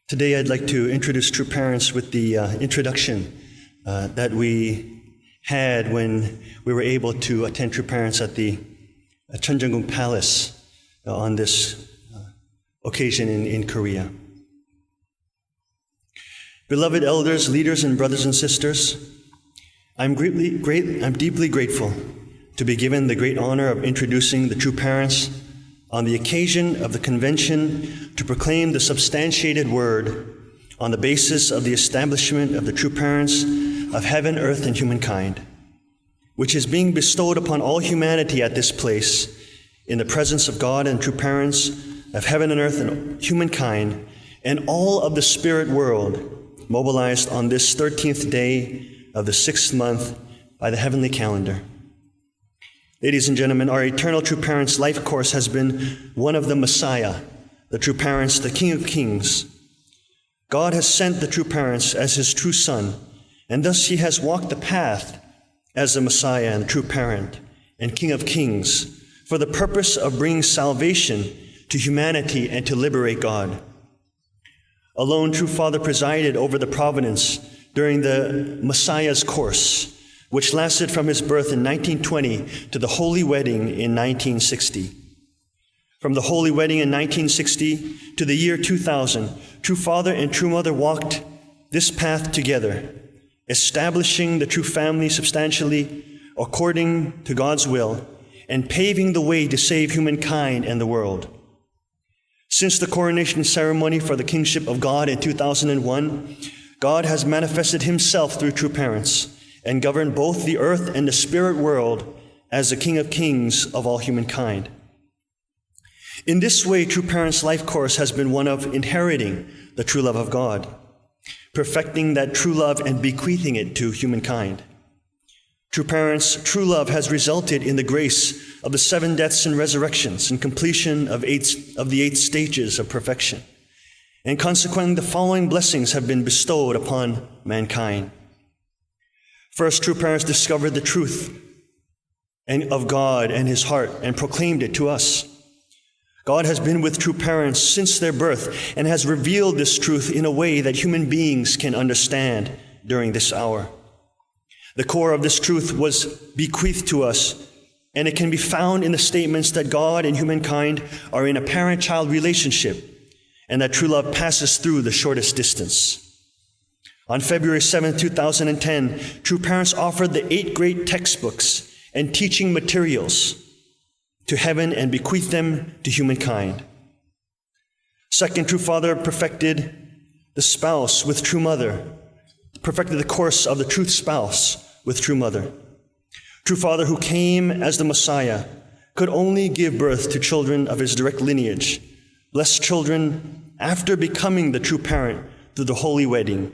Today I'd like to introduce True Parents with the introduction that we had when we were able to attend True Parents at the Cheonjeonggung Palace on this occasion in Korea. Beloved elders, leaders, and brothers and sisters, I'm deeply grateful to be given the great honor of introducing the True Parents on the occasion of the convention to proclaim the substantiated word on the basis of the establishment of the True Parents of heaven, earth, and humankind, which is being bestowed upon all humanity at this place in the presence of God and True Parents of heaven and earth and humankind and all of the spirit world mobilized on this 13th day of the 6th month by the heavenly calendar. Ladies and gentlemen, our eternal True Parents life course has been one of the Messiah, the True Parents, the King of Kings. God has sent the True Parents as His true Son, and thus He has walked the path as the Messiah and the True Parent and King of Kings for the purpose of bringing salvation to humanity and to liberate God. Alone, True Father presided over the providence during the Messiah's course, which lasted from his birth in 1920 to the Holy Wedding in 1960. From the Holy Wedding in 1960 to the year 2000, True Father and True Mother walked this path together, establishing the True Family substantially according to God's will and paving the way to save humankind and the world. Since the coronation ceremony for the kingship of God in 2001, God has manifested Himself through True Parents and governed both the earth and the spirit world as the King of Kings of all humankind. In this way, True Parents' life course has been one of inheriting the true love of God, perfecting that true love and bequeathing it to humankind. True Parents' true love has resulted in the grace of the 7 deaths and resurrections and completion of the 8 stages of perfection. And consequently, the following blessings have been bestowed upon mankind. First, True Parents discovered the truth of God and His heart and proclaimed it to us. God has been with True Parents since their birth and has revealed this truth in a way that human beings can understand during this hour. The core of this truth was bequeathed to us, and it can be found in the statements that God and humankind are in a parent-child relationship and that true love passes through the shortest distance. On February 7, 2010, True Parents offered the 8 great textbooks and teaching materials to heaven and bequeathed them to humankind. Second, True Father perfected the spouse with True Mother, perfected the course of the truth spouse with True Mother. True Father, who came as the Messiah, could only give birth to children of His direct lineage, blessed children after becoming the True Parent through the Holy Wedding.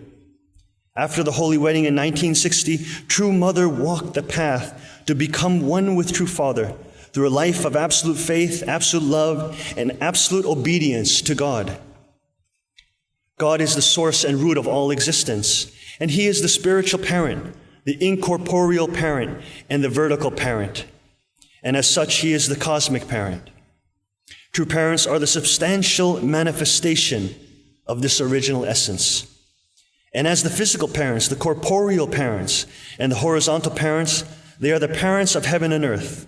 After the Holy Wedding in 1960, True Mother walked the path to become one with True Father through a life of absolute faith, absolute love, and absolute obedience to God. God is the source and root of all existence, and He is the spiritual parent, the incorporeal parent, and the vertical parent. And as such, He is the cosmic parent. True Parents are the substantial manifestation of this original essence. And as the physical parents, the corporeal parents, and the horizontal parents, they are the parents of heaven and earth.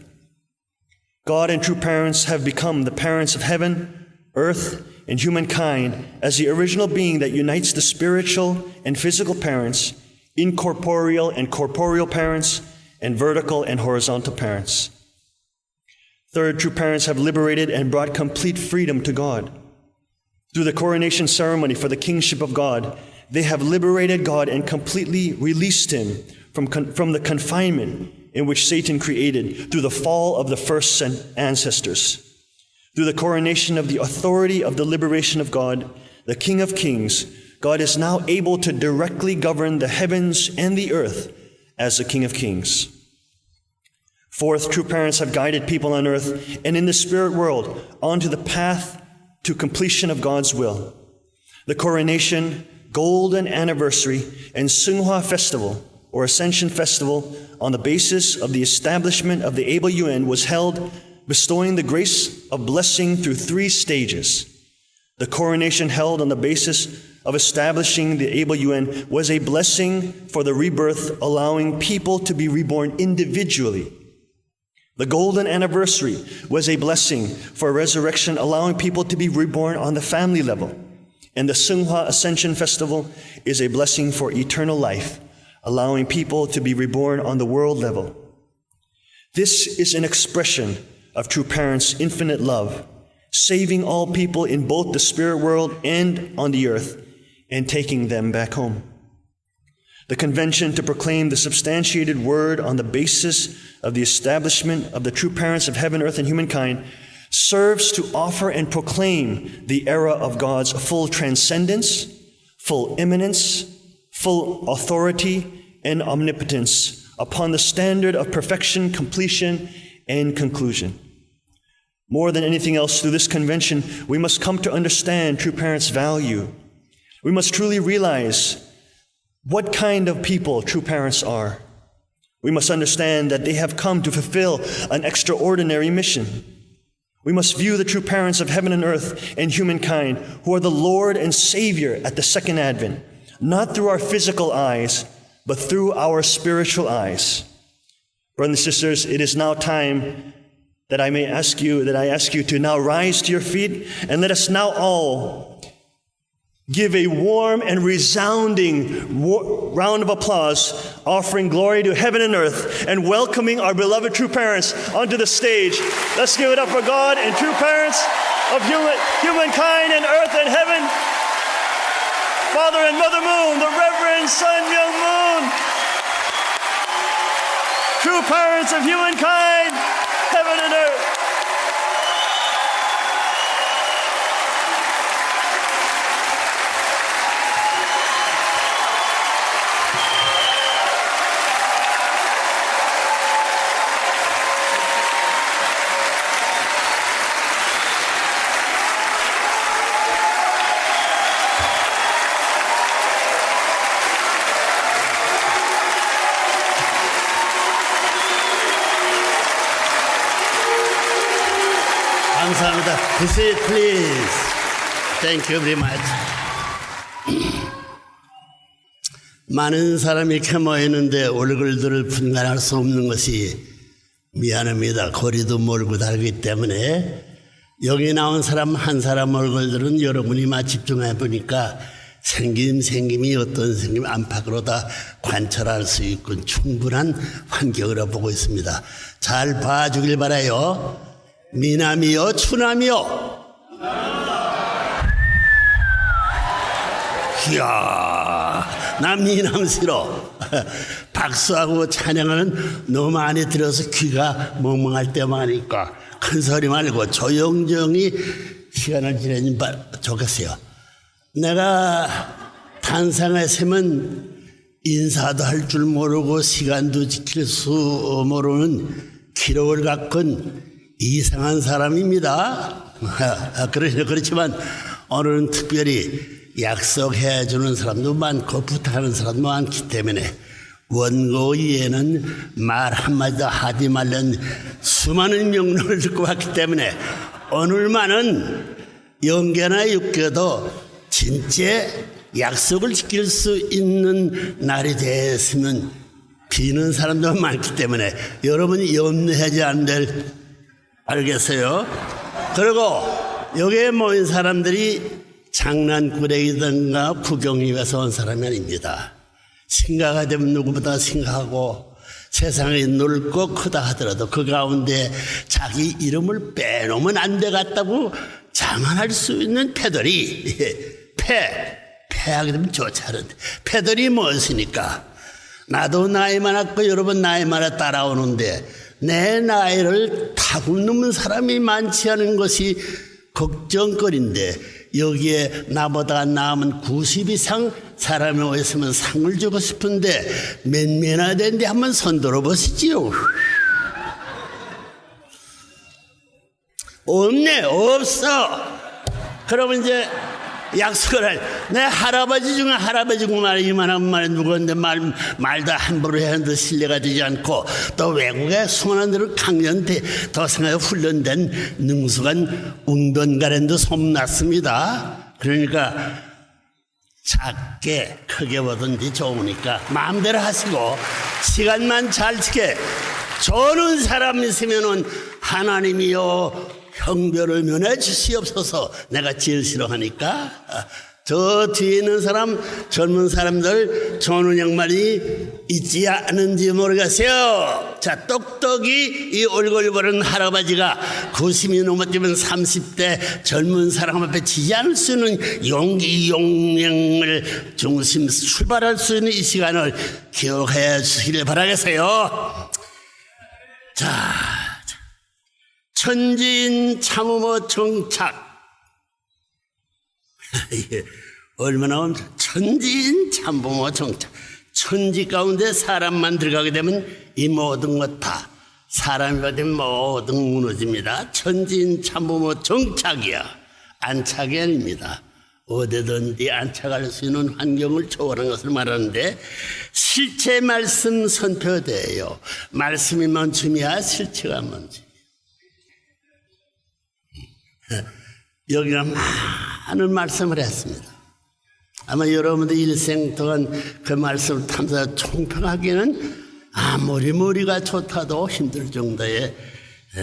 God and True Parents have become the parents of heaven, earth, and humankind as the original being that unites the spiritual and physical parents, incorporeal and corporeal parents, and vertical and horizontal parents. Third, True Parents have liberated and brought complete freedom to God. Through the coronation ceremony for the kingship of God, they have liberated God and completely released Him from the confinement in which Satan created through the fall of the first ancestors. Through the coronation of the authority of the liberation of God, the King of Kings, God is now able to directly govern the heavens and the earth as the King of Kings. Fourth, True Parents have guided people on earth and in the spirit world onto the path to completion of God's will. The coronation, Golden Anniversary, and Seonghwa Festival, or Ascension Festival, on the basis of the establishment of the Able UN was held, bestowing the grace of blessing through 3 stages. The coronation held on the basis of establishing the Able UN was a blessing for the rebirth, allowing people to be reborn individually. The golden anniversary was a blessing for resurrection, allowing people to be reborn on the family level. And the Seonghwa Ascension Festival is a blessing for eternal life, allowing people to be reborn on the world level. This is an expression of True Parents' infinite love, saving all people in both the spirit world and on the earth, and taking them back home. The convention to proclaim the substantiated word on the basis of the establishment of the true parents of heaven, earth, and humankind serves to offer and proclaim the era of God's full transcendence, full immanence, full authority, and omnipotence upon the standard of perfection, completion, and conclusion. More than anything else, through this convention, we must come to understand True Parents' value. We must truly realize what kind of people True Parents are. We must understand that they have come to fulfill an extraordinary mission. We must view the True Parents of heaven and earth and humankind, who are the Lord and Savior at the second advent, not through our physical eyes, but through our spiritual eyes. Brothers and sisters, it is now time that I ask you to now rise to your feet, and let us now all give a warm and resounding round of applause, offering glory to heaven and earth, and welcoming our beloved True Parents onto the stage. Let's give it up for God and True Parents of humankind and earth and heaven. Father and Mother Moon, the Reverend Sun Myung Moon. True Parents of humankind, heaven and earth. 감사합니다. Be seated, please. Thank you very much. 많은 사람이 이렇게 모이는데 얼굴들을 분간할 수 없는 것이 미안합니다. 거리도 멀고 다르기 때문에 여기 나온 사람 한 사람 얼굴들은 여러분이 집중해 보니까 생김이 어떤 생김 안팎으로 다 관찰할 수 있고 충분한 환경으로 보고 있습니다. 잘 봐주길 바라요. 미남이요, 추남이요. 이야, 나 미남 싫어. 박수하고 찬양하는 너무 많이 들어서 귀가 멍멍할 때만 하니까 큰 소리 말고 조용조용히 시간을 지내면 좋겠어요. 내가 탄상에 서면 인사도 할 줄 모르고 시간도 지킬 수 모르는 기록을 갖고 이상한 사람입니다. 그렇지만 오늘은 특별히 약속해 주는 사람도 많고 부탁하는 사람도 많기 때문에 원고위에는 말 한마디도 하지 말는 수많은 명령을 듣고 왔기 때문에 오늘만은 영계나 육계도 진짜 약속을 지킬 수 있는 날이 됐으면 비는 사람도 많기 때문에 여러분이 염려하지 않을 알겠어요? 그리고 여기에 모인 사람들이 장난꾸러기든가 구경위에서 온 사람이 아닙니다. 생각이 되면 누구보다 생각하고 세상이 넓고 크다 하더라도 그 가운데 자기 이름을 빼놓으면 안 되겠다고 자만할 수 있는 패들이 패하게 되면 좋지 않은데 패들이 무엇이니까 나도 나이 많았고 여러분 나이 많아 따라오는데 내 나이를 타고 넘은 사람이 많지 않은 것이 걱정거리인데 여기에 나보다 남은 90 이상 사람이 오셨으면 상을 주고 싶은데 몇 명이나 되는데 한번 손 들어보시지요. 없네, 없어. 그러면 이제 약속을 내 할아버지 중에 할아버지구만 이만한 말에 누구한테 말도 함부로 해야 하는데 신뢰가 되지 않고 또 외국의 수많은 데로 강연 도상에 훈련된 능숙한 웅변가랜도 소문났습니다. 그러니까 작게 크게 보든지 좋으니까 마음대로 하시고 시간만 잘 지켜 좋은 사람 있으면은 하나님이여 형별을 면해 주시옵소서. 내가 제일 싫어하니까. 저 뒤에 있는 사람 젊은 사람들 좋은 양말이 있지 않은지 모르겠어요. 자, 똑똑이 이 얼굴 보는 할아버지가 90이 넘었지만 30대 젊은 사람 앞에 지지 않을 수 있는 용기 용량을 중심 출발할 수 있는 이 시간을 기억해 주시길 바라겠어요. 자, 천지인 참으모 정착. 이게 얼마나 천지인 참으모 정착. 천지 가운데 사람만 들어가게 되면 이 모든 것 다 사람이 되면 모든 무너집니다. 천지인 참으모 정착이야. 안착이 아닙니다. 어디든지 안착할 수 있는 환경을 초월한 것을 말하는데 실체 말씀 선표돼요. 말씀이 멈춤이야 실체가 멈춤. 여기가 많은 말씀을 했습니다. 아마 여러분들 일생 동안 그 말씀을 탐사 총평하기에는 머리가 좋다도 힘들 정도의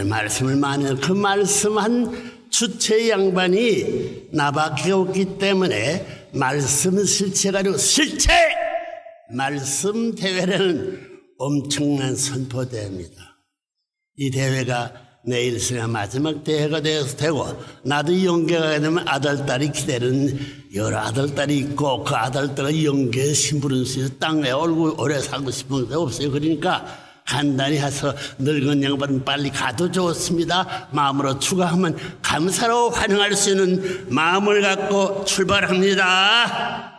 말씀을 많이 해요. 그 말씀한 주체 양반이 나밖에 없기 때문에 말씀 실체가 아니고 실체 말씀 대회라는 엄청난 선포대회입니다. 이 대회가 내 일생의 마지막 대회가 되고 나도 영계가 되면 아들딸이 기다리는 여러 아들딸이 있고 그 아들딸의 영계 신부른 수 땅에 오래 살고 싶은 게 없어요. 그러니까 간단히 해서 늙은 양반은 빨리 가도 좋습니다. 마음으로 추가하면 감사로 환영할 수 있는 마음을 갖고 출발합니다.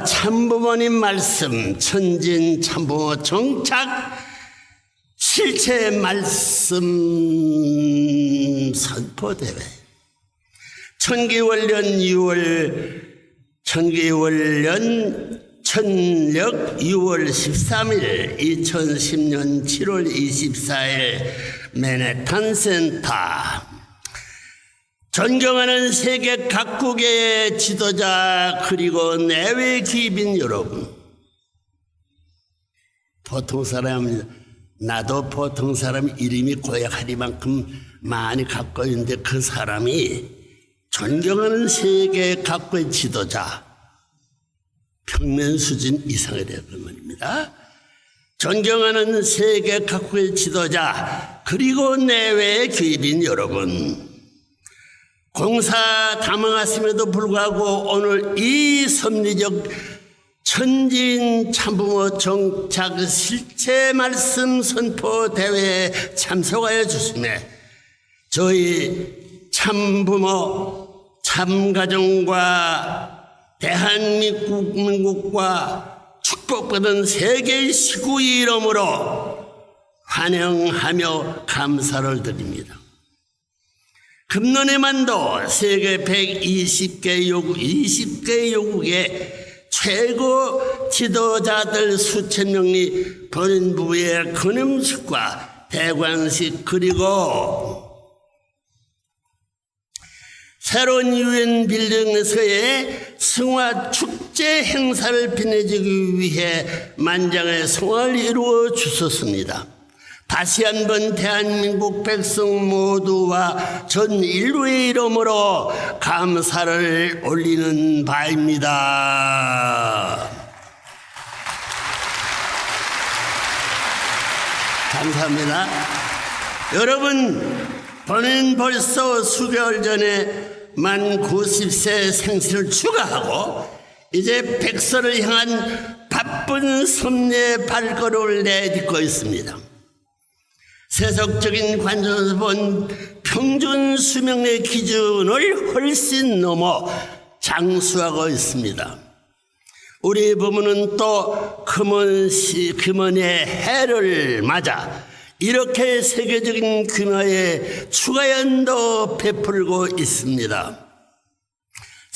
참부모님 말씀 천진 참부모 정착 실체 말씀 선포대회 천기월년 6월 13일 2010년 7월 24일 맨해튼 센터 존경하는 세계 각국의 지도자 그리고 내외 귀빈 여러분 보통 사람입니다. 나도 보통 사람 이름이 고약하리만큼 많이 갖고 있는데 그 사람이 존경하는 세계 각국의 지도자 평면 수준 이상이 되는 말입니다. 존경하는 세계 각국의 지도자 그리고 내외의 귀빈 여러분 공사 담당하심에도 불구하고 오늘 이 섭리적 천지인 참부모 정착 실체 말씀 선포 대회에 참석하여 주시네 저희 참부모 참가정과 대한민국과 축복받은 세계의 시구 이름으로 환영하며 감사를 드립니다. 금년에만도 세계 120개 요국 20개 요국의 최고 지도자들 수천 명이 본인 부부의 근음식과 대관식 그리고 새로운 유엔 빌딩에서의 승화 축제 행사를 빛내주기 위해 만장의 성화를 이루어 주셨습니다. 다시 한번 대한민국 백성 모두와 전 인류의 이름으로 감사를 올리는 바입니다. 감사합니다. 여러분, 본인 벌써 수개월 전에 만 90세 생신을 축하하고 이제 100세를 향한 바쁜 섭리의 발걸음을 내딛고 있습니다. 세속적인 관점에서 본 평균 수명의 기준을 훨씬 넘어 장수하고 있습니다. 우리 부모는 또 금원의 해를 맞아 이렇게 세계적인 규모의 추가 연도 베풀고 있습니다.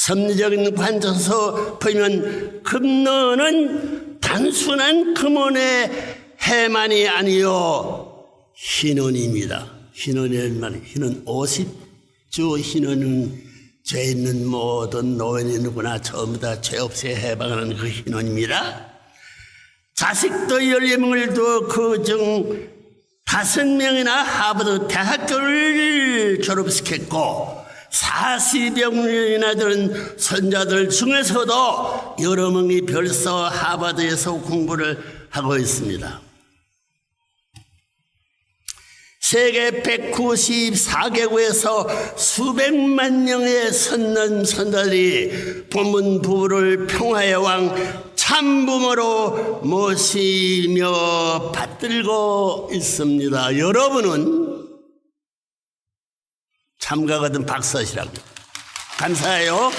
섭리적인 관점에서 보면 금노는 단순한 금원의 해만이 아니요 희논입니다. 희논이라는 말이 희논 50주 희논은 죄 있는 모든 노인이 누구나 전부 다 죄 없이 해방하는 그 희논입니다. 자식도 14명을 두어 그중 5명이나 하버드 대학교를 졸업시켰고 40여 명이나 되는 선자들 중에서도 여러 명이 벌써 하버드에서 공부를 하고 있습니다. 세계 194개국에서 수백만 명의 선자들이 본문 부부를 평화의 왕 참부모로 모시며 받들고 있습니다. 여러분은 참가거든 박수하시라고. 감사해요.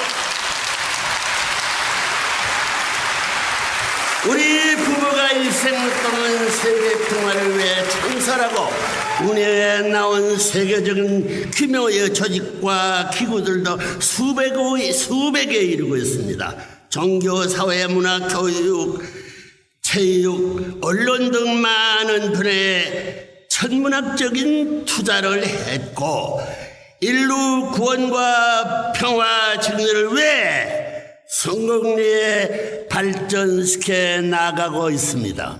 우리 부부가 일생 동안 세계 평화를 위해 창설하고 운영에 나온 세계적인 규모의 조직과 기구들도 수백에 이르고 있습니다. 종교, 사회, 문화, 교육, 체육, 언론 등 많은 분야에 천문학적인 투자를 했고 인류 구원과 평화 증진을 위해 성공리에 발전시켜 나가고 있습니다.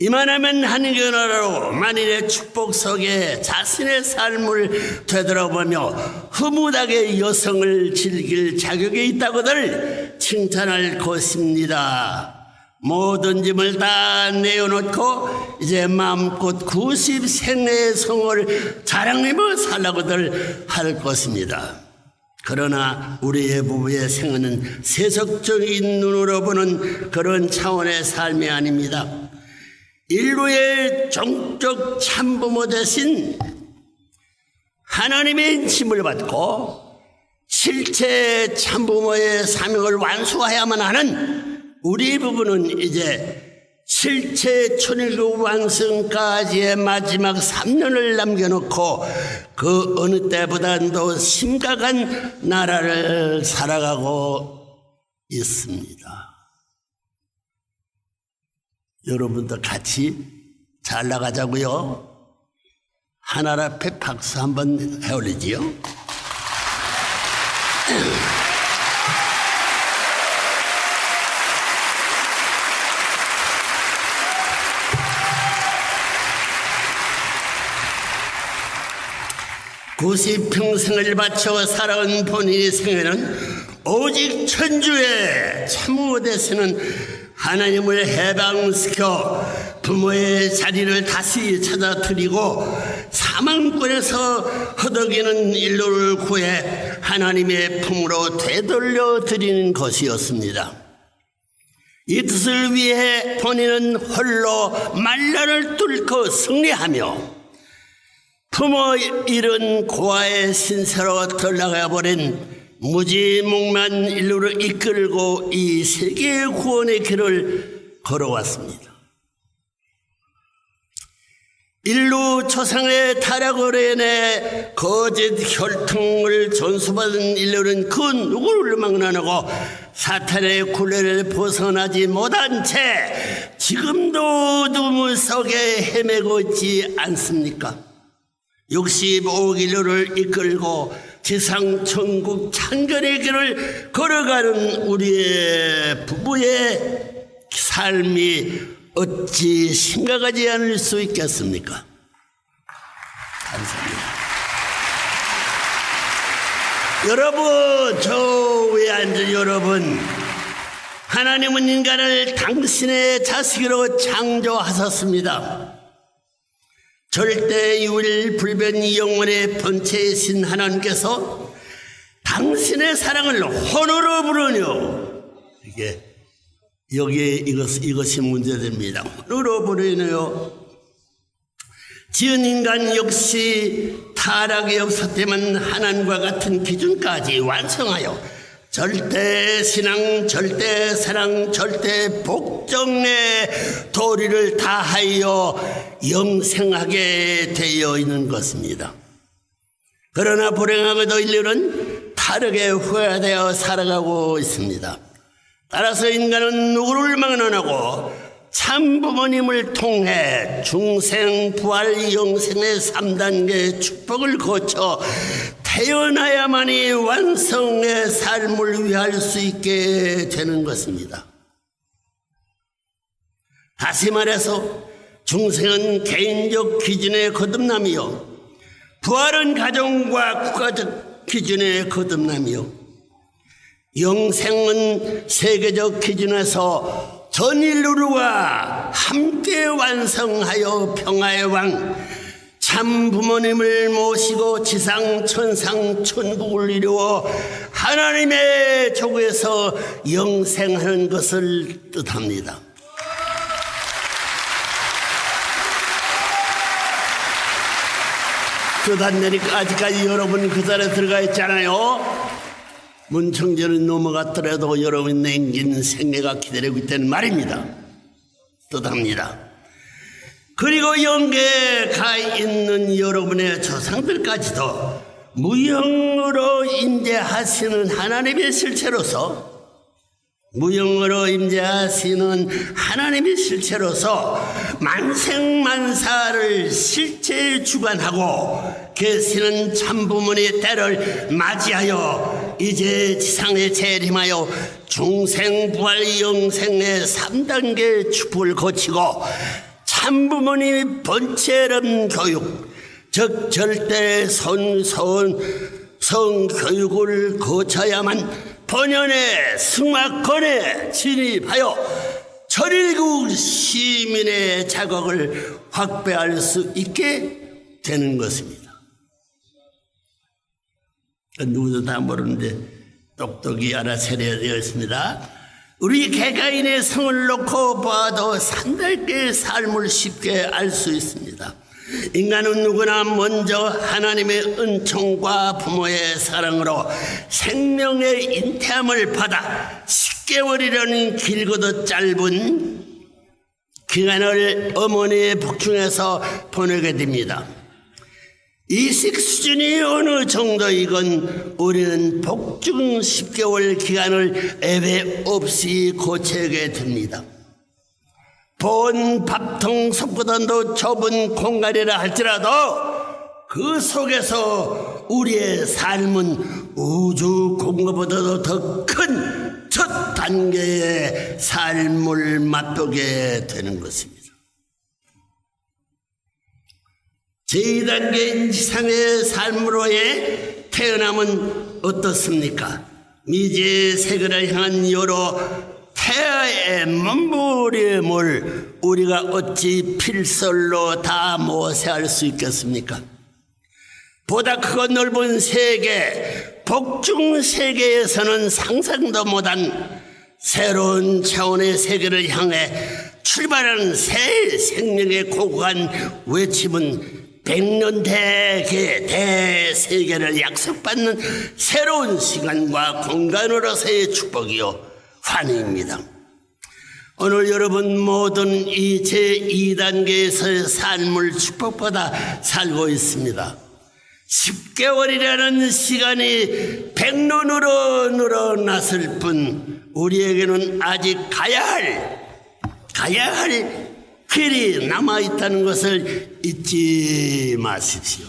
이만하면 하나님의 나라로 만인의 축복 속에 자신의 삶을 되돌아보며 흐뭇하게 여성을 즐길 자격이 있다고들 칭찬할 것입니다. 모든 짐을 다 내어놓고 이제 마음껏 90생의 성을 자랑하며 살라고들 할 것입니다. 그러나 우리의 부부의 생애는 세속적인 눈으로 보는 그런 차원의 삶이 아닙니다. 인류의 종적 참부모 대신 하나님의 짐을 받고 실제 참부모의 사명을 완수해야만 하는 우리 부부는 이제 실체 천일국 완성까지의 마지막 3년을 남겨놓고 그 어느 때보다도 심각한 나라를 살아가고 있습니다. 여러분도 같이 잘 나가자고요. 하늘 앞에 박수 한번 해올리지요. 90평생을 바쳐 살아온 본인의 생애는 오직 천주의 참으로 되시는 하나님을 해방시켜 부모의 자리를 다시 찾아드리고 사망권에서 허덕이는 인류를 구해 하나님의 품으로 되돌려 드리는 것이었습니다. 이 뜻을 위해 본인은 홀로 만란을 뚫고 승리하며 부모 잃은 고아의 신세로 덜나가버린 무지몽만 인류를 이끌고 이 세계의 구원의 길을 걸어왔습니다. 인류 초상의 타락으로 인해 거짓 혈통을 전수받은 인류는 그 누구를 막론하고 사탄의 굴레를 벗어나지 못한 채 지금도 어둠 속에 헤매고 있지 않습니까? 65억 인류를 이끌고 지상 천국 창건의 길을 걸어가는 우리의 부부의 삶이 어찌 심각하지 않을 수 있겠습니까? 감사합니다. 여러분, 저 위에 앉은 여러분, 하나님은 인간을 당신의 자식으로 창조하셨습니다. 절대 유일 불변 영원의 본체이신 하나님께서 당신의 사랑을 혼으로 부르뇨. 여기에 이것이 문제됩니다. 혼으로 부르뇨. 지은 인간 역시 타락이 없었다면 하나님과 같은 기준까지 완성하여 절대 신앙, 절대 사랑, 절대 복종의 도리를 다하여 영생하게 되어 있는 것입니다. 그러나 불행하게도 인류는 타락의 후회가 되어 살아가고 있습니다. 따라서 인간은 누구를 막론하고 참 부모님을 통해 중생, 부활, 영생의 3단계 축복을 거쳐 태어나야만이 완성의 삶을 위할 수 있게 되는 것입니다. 다시 말해서 중생은 개인적 기준의 거듭남이요, 부활은 가정과 국가적 기준의 거듭남이요, 영생은 세계적 기준에서 전 인류와 함께 완성하여 평화의 왕 참 부모님을 모시고 지상 천상 천국을 이루어 하나님의 조국에서 영생하는 것을 뜻합니다. 뜻한다니까 아직까지 여러분 그 자리에 들어가 있잖아요. 문청전을 넘어갔더라도 여러분이 남긴 생애가 기다리고 있다는 말입니다. 뜻합니다. 그리고 영계에 가 있는 여러분의 조상들까지도 무형으로 임재하시는 하나님의 실체로서, 무형으로 임재하시는 하나님의 실체로서 만생만사를 실제 주관하고 계시는 참부모의 때를 맞이하여 이제 지상에 재림하여 중생부활 영생의 3단계 축복을 거치고 참부모님의 번체름 교육, 즉 절대 성교육을 거쳐야만 본연의 승화권에 진입하여 천일국 시민의 자격을 확보할 수 있게 되는 것입니다. 누구도 다 모르는데 똑똑히 알아차려야 되었습니다. 우리 개가인의 성을 놓고 봐도 3단계의 삶을 쉽게 알 수 있습니다. 인간은 누구나 먼저 하나님의 은총과 부모의 사랑으로 생명의 인태함을 받아 10개월이라는 길고도 짧은 기간을 어머니의 복중에서 보내게 됩니다. 이식 수준이 어느 정도이건 우리는 복중 10개월 기간을 예외 없이 거치게 됩니다. 본 밥통 속보다도 좁은 공간이라 할지라도 그 속에서 우리의 삶은 우주 공간보다도 더 큰 첫 단계의 삶을 맛보게 되는 것입니다. 제2단계인 지상의 삶으로의 태어남은 어떻습니까? 미지의 세계를 향한 여러 태아의 몸부림을 우리가 어찌 필설로 다 모세할 수 있겠습니까? 보다 크고 넓은 세계, 복중 세계에서는 상상도 못한 새로운 차원의 세계를 향해 출발하는 새 생명의 고고한 외침은 100년 대세계를 약속받는 새로운 시간과 공간으로서의 축복이요 환희입니다. 오늘 여러분 모든 이 제2단계에서의 삶을 축복받아 살고 있습니다. 10개월이라는 시간이 100년으로 늘어났을 뿐 우리에게는 아직 가야 할 길이 남아있다는 것을 잊지 마십시오.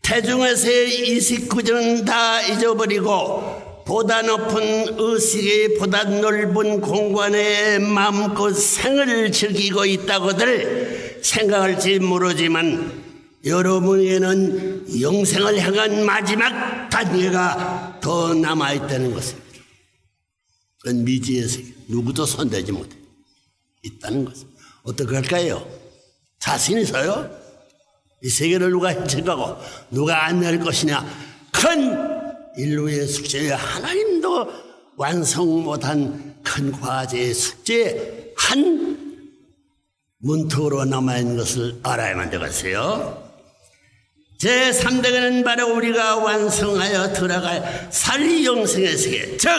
태중에서의 이식구조는 다 잊어버리고 보다 높은 의식의 보다 넓은 공간에 마음껏 생을 즐기고 있다고들 생각할지 모르지만 여러분에게는 영생을 향한 마지막 단계가 더 남아있다는 것입니다. 그건 미지의 세계, 누구도 손대지 못해 있다는 것입니다. 어떻게 할까요? 자신 있어요? 이 세계를 누가 해칠까고 누가 안내할 것이냐? 큰 인류의 숙제에 하나님도 완성 못한 큰 과제의 숙제에 한 문턱으로 남아있는 것을 알아야만 되겠어요. 제3단계는 바로 우리가 완성하여 들어갈 살리영생의 세계, 즉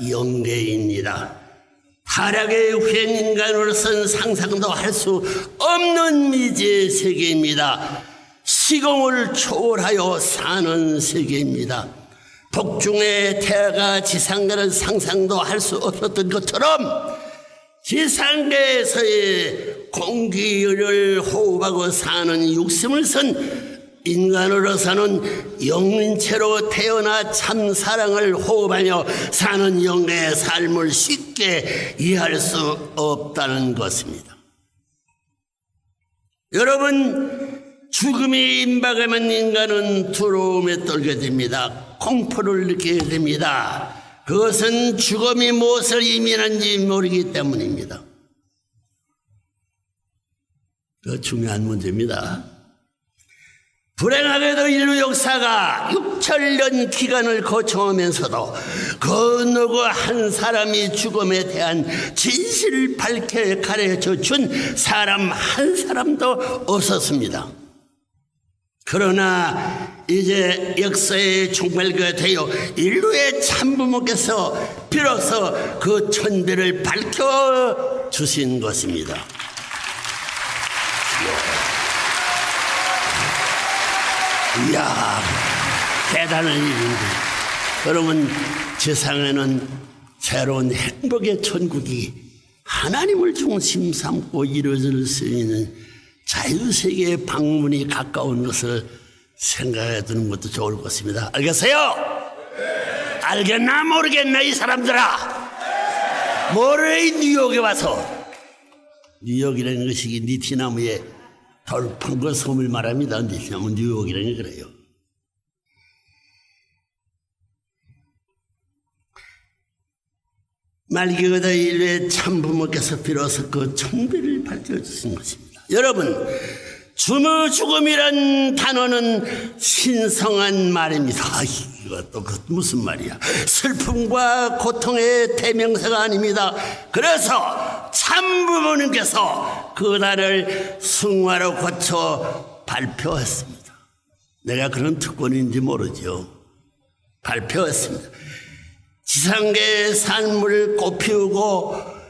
영계입니다. 타락의 후행 인간으로서는 상상도 할 수 없는 미지의 세계입니다. 시공을 초월하여 사는 세계입니다. 복중의 태아가 지상계를 상상도 할 수 없었던 것처럼 지상계에서의 공기를 호흡하고 사는 육심을 쓴 인간으로서는 영린체로 태어나 참사랑을 호흡하며 사는 영의 삶을 쉽게 이해할 수 없다는 것입니다. 여러분, 죽음이 임박하면 인간은 두려움에 떨게 됩니다. 공포를 느끼게 됩니다. 그것은 죽음이 무엇을 의미하는지 모르기 때문입니다. 그 중요한 문제입니다. 불행하게도 인류 역사가 6천년 기간을 거쳐오면서도 그 누구 한 사람이 죽음에 대한 진실을 밝혀 가르쳐 준 사람 한 사람도 없었습니다. 그러나 이제 역사의 종말기가 되어 인류의 참부모께서 비로소 그 천비를 밝혀주신 것입니다. 이야, 대단한 일인데. 여러분, 세상에는 새로운 행복의 천국이 하나님을 중심 삼고 이루어질 수 있는 자유세계의 방문이 가까운 것을 생각해 두는 것도 좋을 것입니다. 알겠어요? 네. 알겠나 모르겠나 이 사람들아. 모레 뉴욕에 와서, 뉴욕이라는 것이 니티나무에 돌판 그 섬을 말합니다. 니티나무 뉴욕이라는 게 그래요. 말기보다 인류의 참부모께서 비로소 그 천비를 밝혀주신 것입니다. 여러분, 죽음이란 단어는 신성한 말입니다. 이것도 무슨 말이야. 슬픔과 고통의 대명사가 아닙니다. 그래서 참부모님께서 그 단을 승화로 고쳐 발표했습니다. 내가 그런 특권인지 모르죠. 발표했습니다. 지상계의 산물을 꽃피우고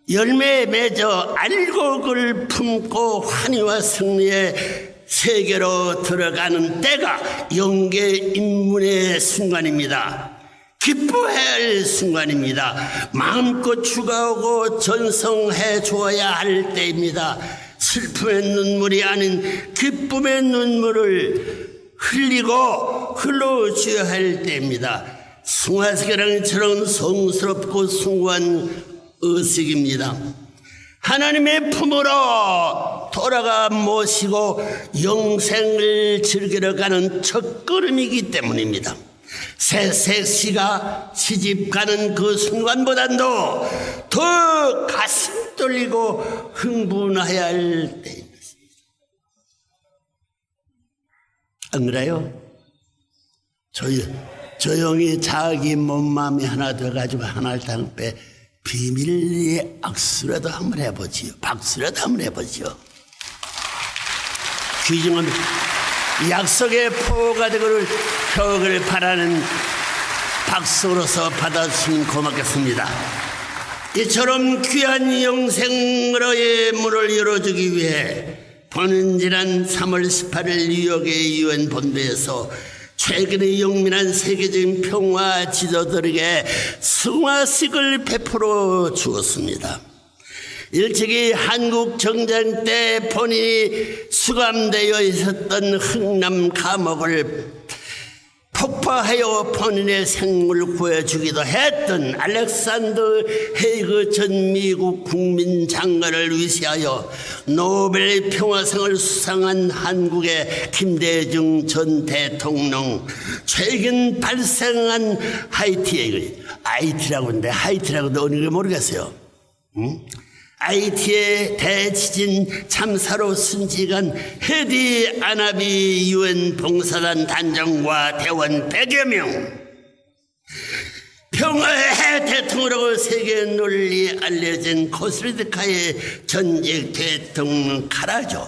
열매에 맺어 알곡을 품고 환희와 승리의 세계로 들어가는 때가 영계 입문의 순간입니다. 기뻐해야 할 순간입니다. 마음껏 추가하고 전성해 주어야 할 때입니다. 슬픔의 눈물이 아닌 기쁨의 눈물을 흘리고 흘러줘야 할 때입니다. 승화세계랑처럼 성스럽고 숭고한 의식입니다. 하나님의 품으로 돌아가 모시고 영생을 즐기러 가는 첫걸음이기 때문입니다. 새 색시가 시집가는 그 순간보다도 더 가슴 떨리고 흥분해야 할 때입니다. 안 그래요? 조용히 자기 몸마음이 하나 돼가지고 하나를 당빼 비밀리에 악수라도 한번 해보지요. 박수라도 한번 해보지요. 귀중한 약속의 포가 되기를 벽을 바라는 박수로서 받아주시면 고맙겠습니다. 이처럼 귀한 영생으로의 문을 열어주기 위해 보는 지난 3월 18일 뉴욕의 유엔 본부에서 최근의 영민한 세계적인 평화 지도들에게 승화식을 베풀어 주었습니다. 일찍이 한국 정장 때 본인이 수감되어 있었던 흥남 감옥을 폭파하여 본인의 생물을 구해주기도 했던 알렉산더 헤이그 전 미국 국민장관을 위시하여 노벨 평화상을 수상한 한국의 김대중 전 대통령, 최근 발생한 하이티라고 하는데 하이티라고도 어느 게 모르겠어요. 하이티의 대지진 참사로 순직한 헤디 아나비 유엔 봉사단 단장과 대원 100여 명, 평화의 대통령으로 세계에 널리 알려진 코스리드카의 전직 대통령 카라조,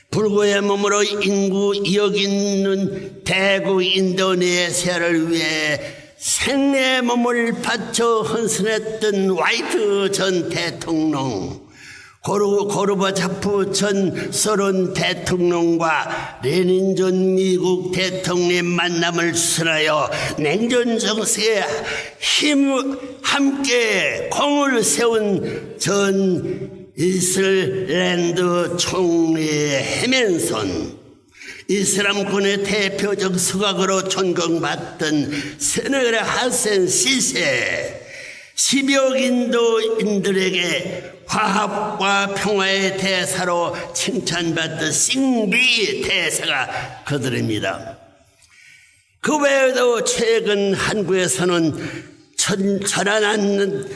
불구의 몸으로 인구 2억 있는 대국 인도네시아를 위해 생애의 몸을 바쳐 헌신했던 화이트 전 대통령, 고르바초프 전 소련 대통령과 레닌 전 미국 대통령의 만남을 수선하여 냉전 정세에 함께 공을 세운 전 이슬랜드 총리 헤맨손, 이슬람권의 대표적 서각으로 존경받던 세네갈의 하센 시세, 10억 인도인들에게 화합과 평화의 대사로 칭찬받던 싱비 대사가 그들입니다. 그 외에도 최근 한국에서는 절안한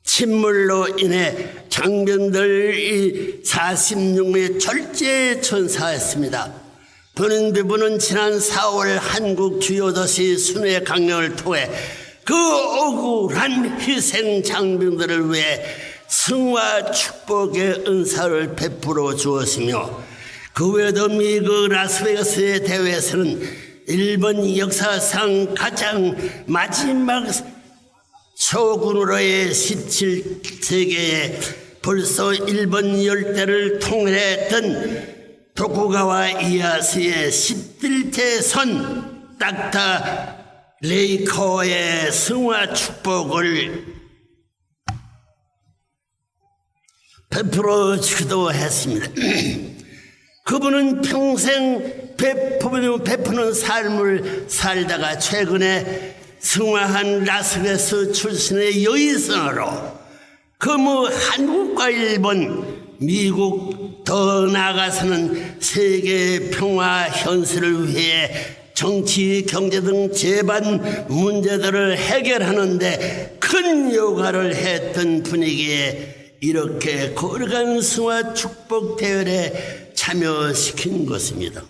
침몰로 인해 장병들이 46명의 절제에 전사했습니다. 본인부는 지난 4월 한국 주요 도시 순회 강령을 통해 그 억울한 희생 장병들을 위해 승화 축복의 은사를 베풀어 주었으며, 그 외에도 미국 라스베가스의 대회에서는 일본 역사상 가장 마지막 쇼군으로의 17세기에 벌써 일본 열대를 통일했던 도쿠가와 이에야스의 11대 선 닥터 레이커의 승화 축복을 베풀어 주기도 했습니다. 그분은 평생 베푸는 삶을 살다가 최근에 승화한 라스베가스 출신의 여의선으로 한국과 일본, 미국, 더 나아가서는 세계 평화 현실을 위해 정치, 경제 등 재반 문제들을 해결하는 데 큰 역할을 했던 분위기에 이렇게 거룩한 승화 축복 대회에 참여시킨 것입니다.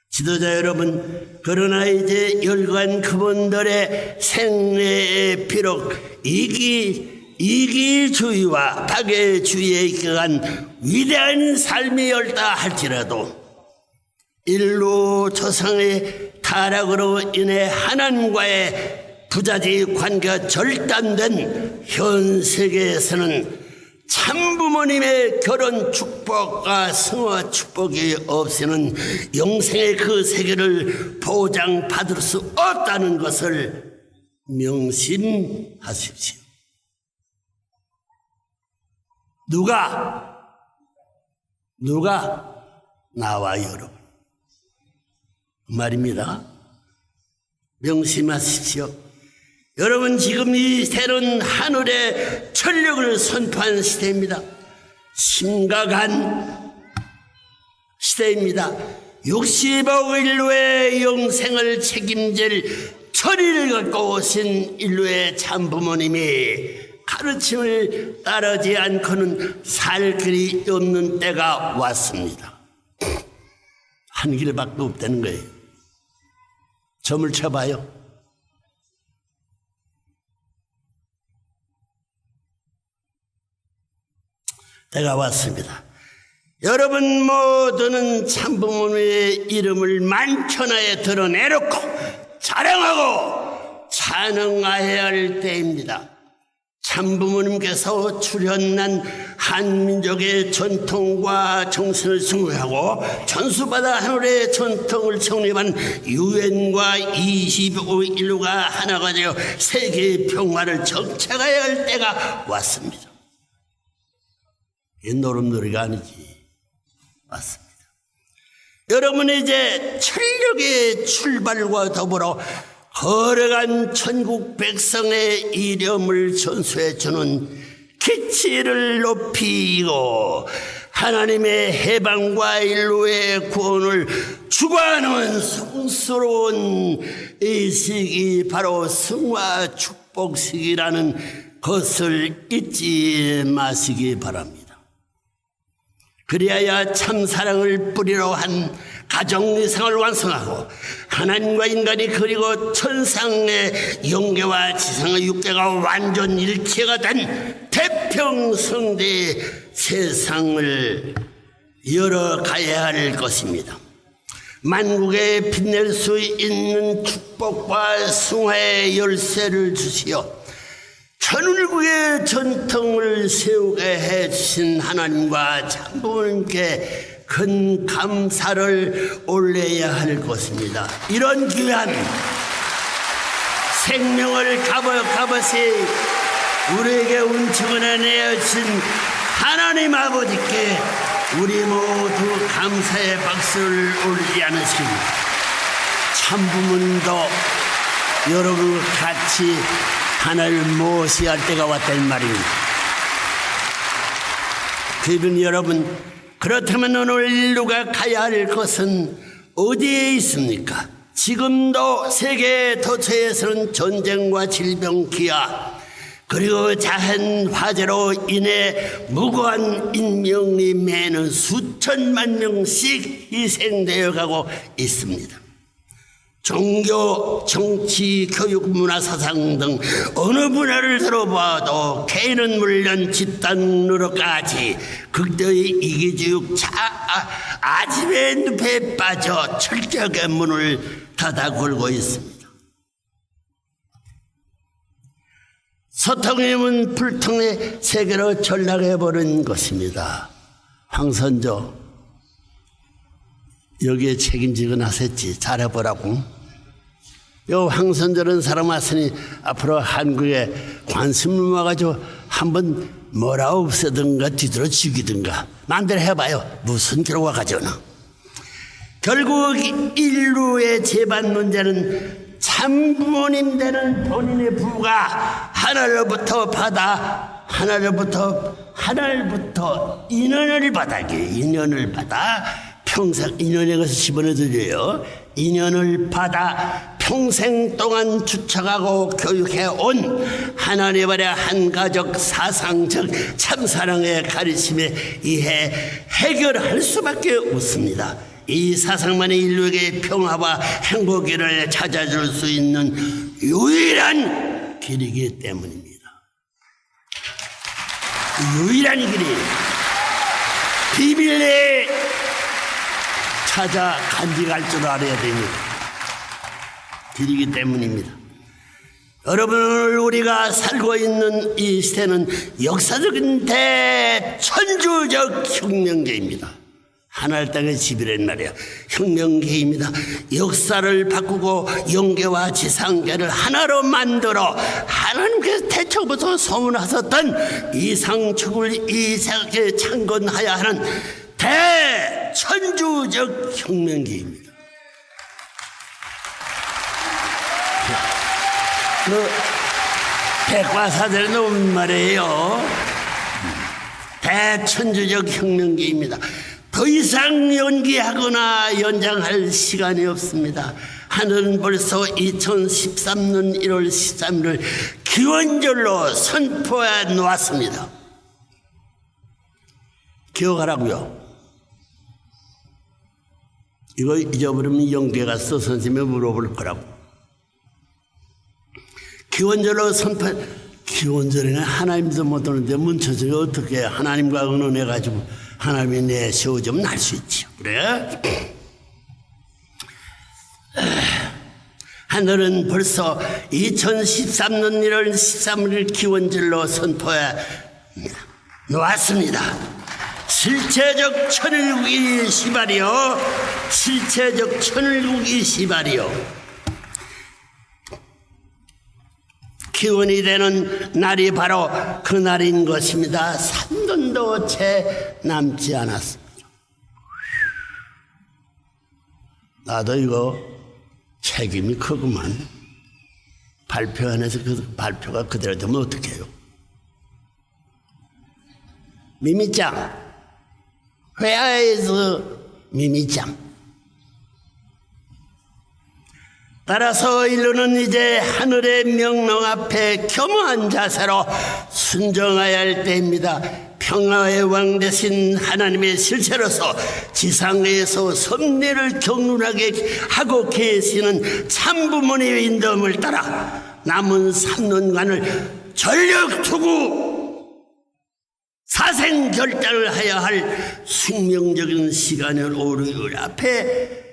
지도자 여러분, 그러나 이제 열관 그분들의 생애에 비록 이기주의와 박애주의에 입각한 위대한 삶이 었다 할지라도 인류 조상의 타락으로 인해 하나님과의 부자지 관계가 절단된 현 세계에서는 참부모님의 결혼 축복과 승화 축복이 없이는 영생의 그 세계를 보장받을 수 없다는 것을 명심하십시오. 누가? 나와 여러분 말입니다. 명심하십시오. 여러분, 지금 이 새로운 하늘의 천력을 선포한 시대입니다. 심각한 시대입니다. 60억 인류의 영생을 책임질 천리를 갖고 오신 인류의 참부모님이 가르침을 따르지 않고는 살 길이 없는 때가 왔습니다. 한 길밖에 없다는 거예요. 점을 쳐봐요. 때가 왔습니다. 여러분 모두는 참부모님의 이름을 만천하에 드러내놓고 자랑하고 찬양해야 할 때입니다. 참부모님께서 출현한 한민족의 전통과 정신을 숭배하고 전수받아 하늘의 전통을 정립한 유엔과 25인류가 하나가 되어 세계의 평화를 정착해야 할 때가 왔습니다. 이 노름놀이가 아니지. 맞습니다. 여러분이 이제 천력의 출발과 더불어 거룩한 천국 백성의 이름을 전수해주는 기치를 높이고 하나님의 해방과 인류의 구원을 추구하는 성스러운 이 시기, 바로 승화 축복식이라는 것을 잊지 마시기 바랍니다. 그리하여 참사랑을 뿌리로 한 가정이상을 완성하고 하나님과 인간이 그리고 천상의 영계와 지상의 육계가 완전 일체가 된 태평성대의 세상을 열어가야 할 것입니다. 만국에 빛낼 수 있는 축복과 승화의 열쇠를 주시어 천일국의 전통을 세우게 해주신 하나님과 참부모님께 큰 감사를 올려야 할 것입니다. 이런 귀한 생명을 값없이 우리에게 은총을 내어주신 하나님 아버지께 우리 모두 감사의 박수를 올리지 않으십니까? 참부모님도 여러분과 같이 하나님을 모시할 때가 왔단 말입니다. 그러면 여러분, 그렇다면 오늘 인류가 가야 할 것은 어디에 있습니까? 지금도 세계 도처에서는 전쟁과 질병, 기아, 그리고 자연 화재로 인해 무고한 인명이 매년 수천만 명씩 희생되어 가고 있습니다. 종교, 정치, 교육, 문화, 사상 등 어느 분야를 들어봐도 개인은 물론 집단으로까지 극도의 이기주의 아집의 늪에 빠져 철저하게 문을 닫아 걸고 있습니다. 소통의 문 불통의 세계로 전락해버린 것입니다. 황선조, 여기에 책임지고 나섰지. 잘해보라고. 요 황선조라는 사람 왔으니 앞으로 한국에 관심을 모아가지고 한번 뭐라 없애든가 뒤들어 죽이든가 마음대로 해봐요. 무슨 결과가 가져오나. 결국 인류의 재반 문제는 참부모님 되는 본인의 부가 하늘로부터 인연을 받아 평생 인연에 가서 집어넣어드려요. 인연을 받아 평생 동안 주착하고 교육해온 하나님의 한 가족 사상적 참사랑의 가르침에 의해 해결할 수밖에 없습니다. 이 사상만이 인류에게 평화와 행복을 찾아줄 수 있는 유일한 길이기 때문입니다. 유일한 길이 비밀리에 찾아 간직할 줄 알아야 됩니다. 길이기 때문입니다. 여러분, 오늘 우리가 살고 있는 이 시대는 역사적인 대천주적 혁명기입니다. 하늘 땅의 집이란 말이에요. 혁명기입니다. 역사를 바꾸고 영계와 지상계를 하나로 만들어 하나님께서 태초부터 소문하셨던 이상축을 이세계 창건하여 하는 대천주적 혁명기입니다. 그 백과사전에 나온 말이에요. 대천주적 혁명기입니다. 더 이상 연기하거나 연장할 시간이 없습니다. 하늘은 벌써 2013년 1월 13일을 기원절로 선포해 놓았습니다. 기억하라고요. 이거 잊어버리면 영계 가서 선생님이 물어볼 거라고. 기원절로 선포. 기원절에는 하나님도 못 오는데 문처절이 어떻게 하나님과 의논해가지고 하나님이 내세워주면 날 수 있죠. 그래? 하늘은 벌써 2013년 1월 13일 기원절로 선포해 놓았습니다. 실체적 천일국이 시발이요. 실체적 천일국이 시발이요. 기원이 되는 날이 바로 그 날인 것입니다. 3년도 채 남지 않았습니다. 나도 이거 책임이 크구만. 발표 안 해서 그 발표가 그대로 되면 어떡해요? 미미짱, 회화에서 미미짱. 따라서 인류는 이제 하늘의 명령 앞에 겸허한 자세로 순종해야 할 때입니다. 평화의 왕 되신 하나님의 실체로서 지상에서 섭리를 격렬하게 하고 계시는 참부모님의 인도함을 따라 남은 3년간을 전력 투구 사생 결단을 해야 할 숙명적인 시간을 우리 앞에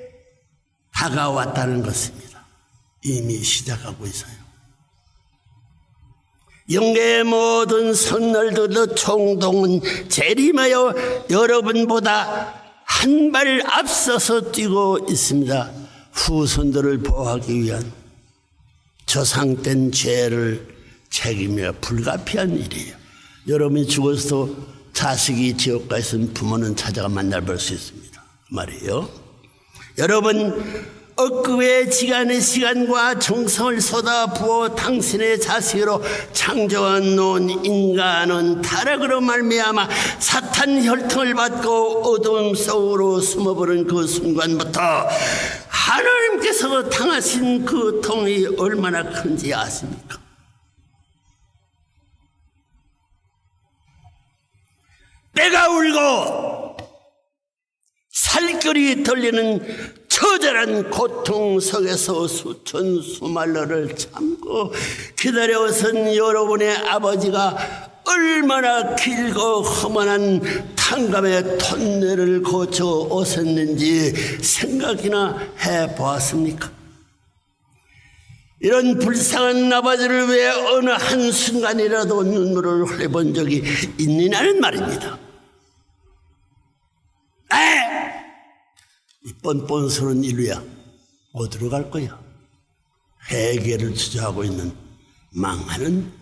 다가왔다는 것입니다. 이미 시작하고 있어요. 영계의 모든 선널들도 총동은 재림하여 여러분보다 한 발 앞서서 뛰고 있습니다. 후손들을 보호하기 위한 저상된 죄를 책임이야 불가피한 일이에요. 여러분이 죽어서 자식이 지옥 가 있으면 부모는 찾아가 만나볼 수 있습니다. 그 말이에요. 여러분 억구의 지간의 시간과 정성을 쏟아부어 당신의 자식으로 창조한 놓은 인간은 타락으로 말미암아 사탄 혈통을 받고 어두움 속으로 숨어버린 그 순간부터 하나님께서 당하신 그 통이 얼마나 큰지 아십니까? 배가 울고 살결이 떨리는 처절한 고통 속에서 수천 수말로를 참고 기다려온 여러분의 아버지가 얼마나 길고 험한한 탕감의 톤내를 거쳐 오셨는지 생각이나 해보았습니까? 이런 불쌍한 아버지를 위해 어느 한순간이라도 눈물을 흘려본 적이 있느냐는 말입니다. 이 뻔뻔스러운 인류야 어디로 갈 거야? 해계를 주저하고 있는 망하는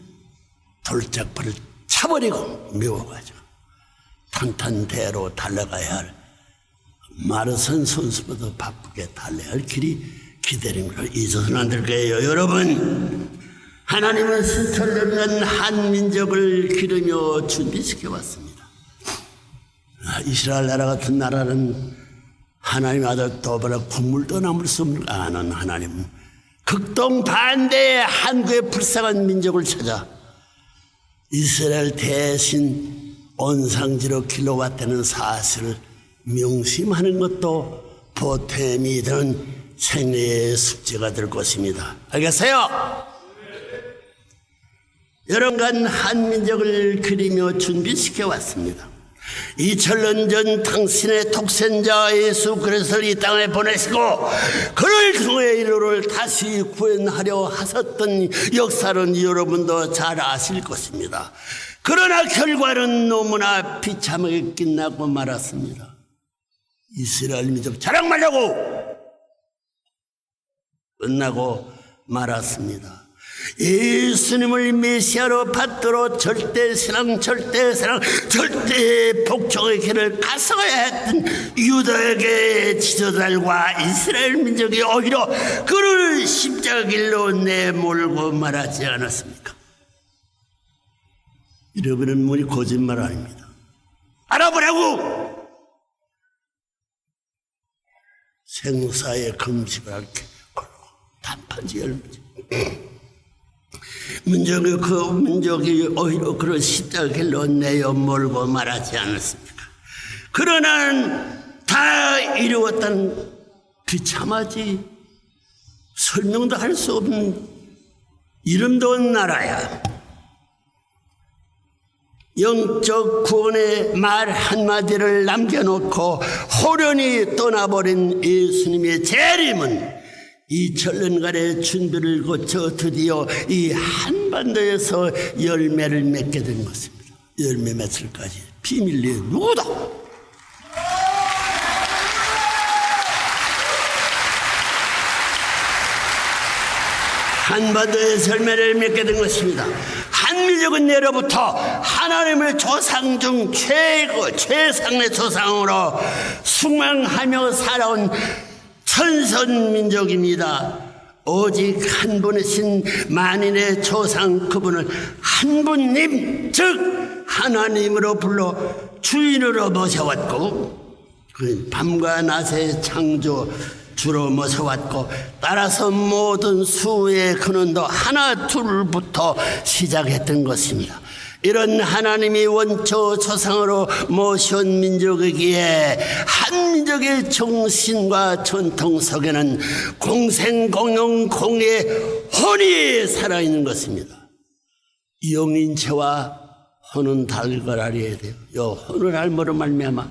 돌짝발을 차버리고 미워가지고 탄탄대로 달려가야 할 마라톤 선수보다 바쁘게 달려야 할 길이 기다린 걸 잊어서는 안 될 거예요. 여러분, 하나님은 스스로는 한 민족을 기르며 준비시켜왔습니다. 이스라엘 나라 같은 나라는 하나님 아들 떠버려 국물도 남을 수 없는 아는 하나님은 극동 반대의 한국의 불쌍한 민족을 찾아 이스라엘 대신 온상지로 길러왔다는 사실을 명심하는 것도 보탬이 되는 생애의 숙제가 될 것입니다. 알겠어요? 여러분간 한민족을 그리며 준비시켜왔습니다. 2000년 전 당신의 독생자 예수 그리스도를 이 땅에 보내시고 그를 통해 인류를 다시 구원하려 하셨던 역사는 여러분도 잘 아실 것입니다. 그러나 결과는 너무나 비참하게 끝나고 말았습니다. 이스라엘 민족 자랑 말라고 끝나고 말았습니다. 예수님을 메시아로 받들어 절대신앙 절대 복종의 길을 가서야 했던 유다에게 지도자들과 이스라엘 민족이 오히려 그를 십자가 길로 내몰고 말하지 않았습니까? 여러분은 뭐니 거짓말 아닙니다. 알아보라고! 생사의 금식을 할게 단판지 열무지 민족이 오히려 그런 십자가 길로 내어 몰고 말하지 않았습니까? 그러나 다 이루었다는 비참하지 설명도 할 수 없는 이름도 없는 나라야. 영적 구원의 말 한마디를 남겨놓고 호련히 떠나버린 예수님의 재림은 2000년간의 준비를 거쳐 드디어 이 한반도에서 열매를 맺게 된 것입니다. 열매 맺을까지 비밀리에 누구도 한반도에서 열매를 맺게 된 것입니다. 한민족은 예로부터 하나님의 조상 중 최상의 조상으로 숭망하며 살아온 천선민족입니다. 오직 한 분이신 만인의 조상 그분을 한 분님 즉 하나님으로 불러 주인으로 모셔왔고 그 밤과 낮의 창조 주로 모셔왔고 따라서 모든 수의 근원도 하나 둘부터 시작했던 것입니다. 이런 하나님이 원초 조상으로 모셔온 민족이기에 한 민족의 정신과 전통 속에는 공생공용 공의 혼이 살아있는 것입니다. 영인체와 혼은 다른 걸 알아야 돼요. 이 혼을 알므로 말미암아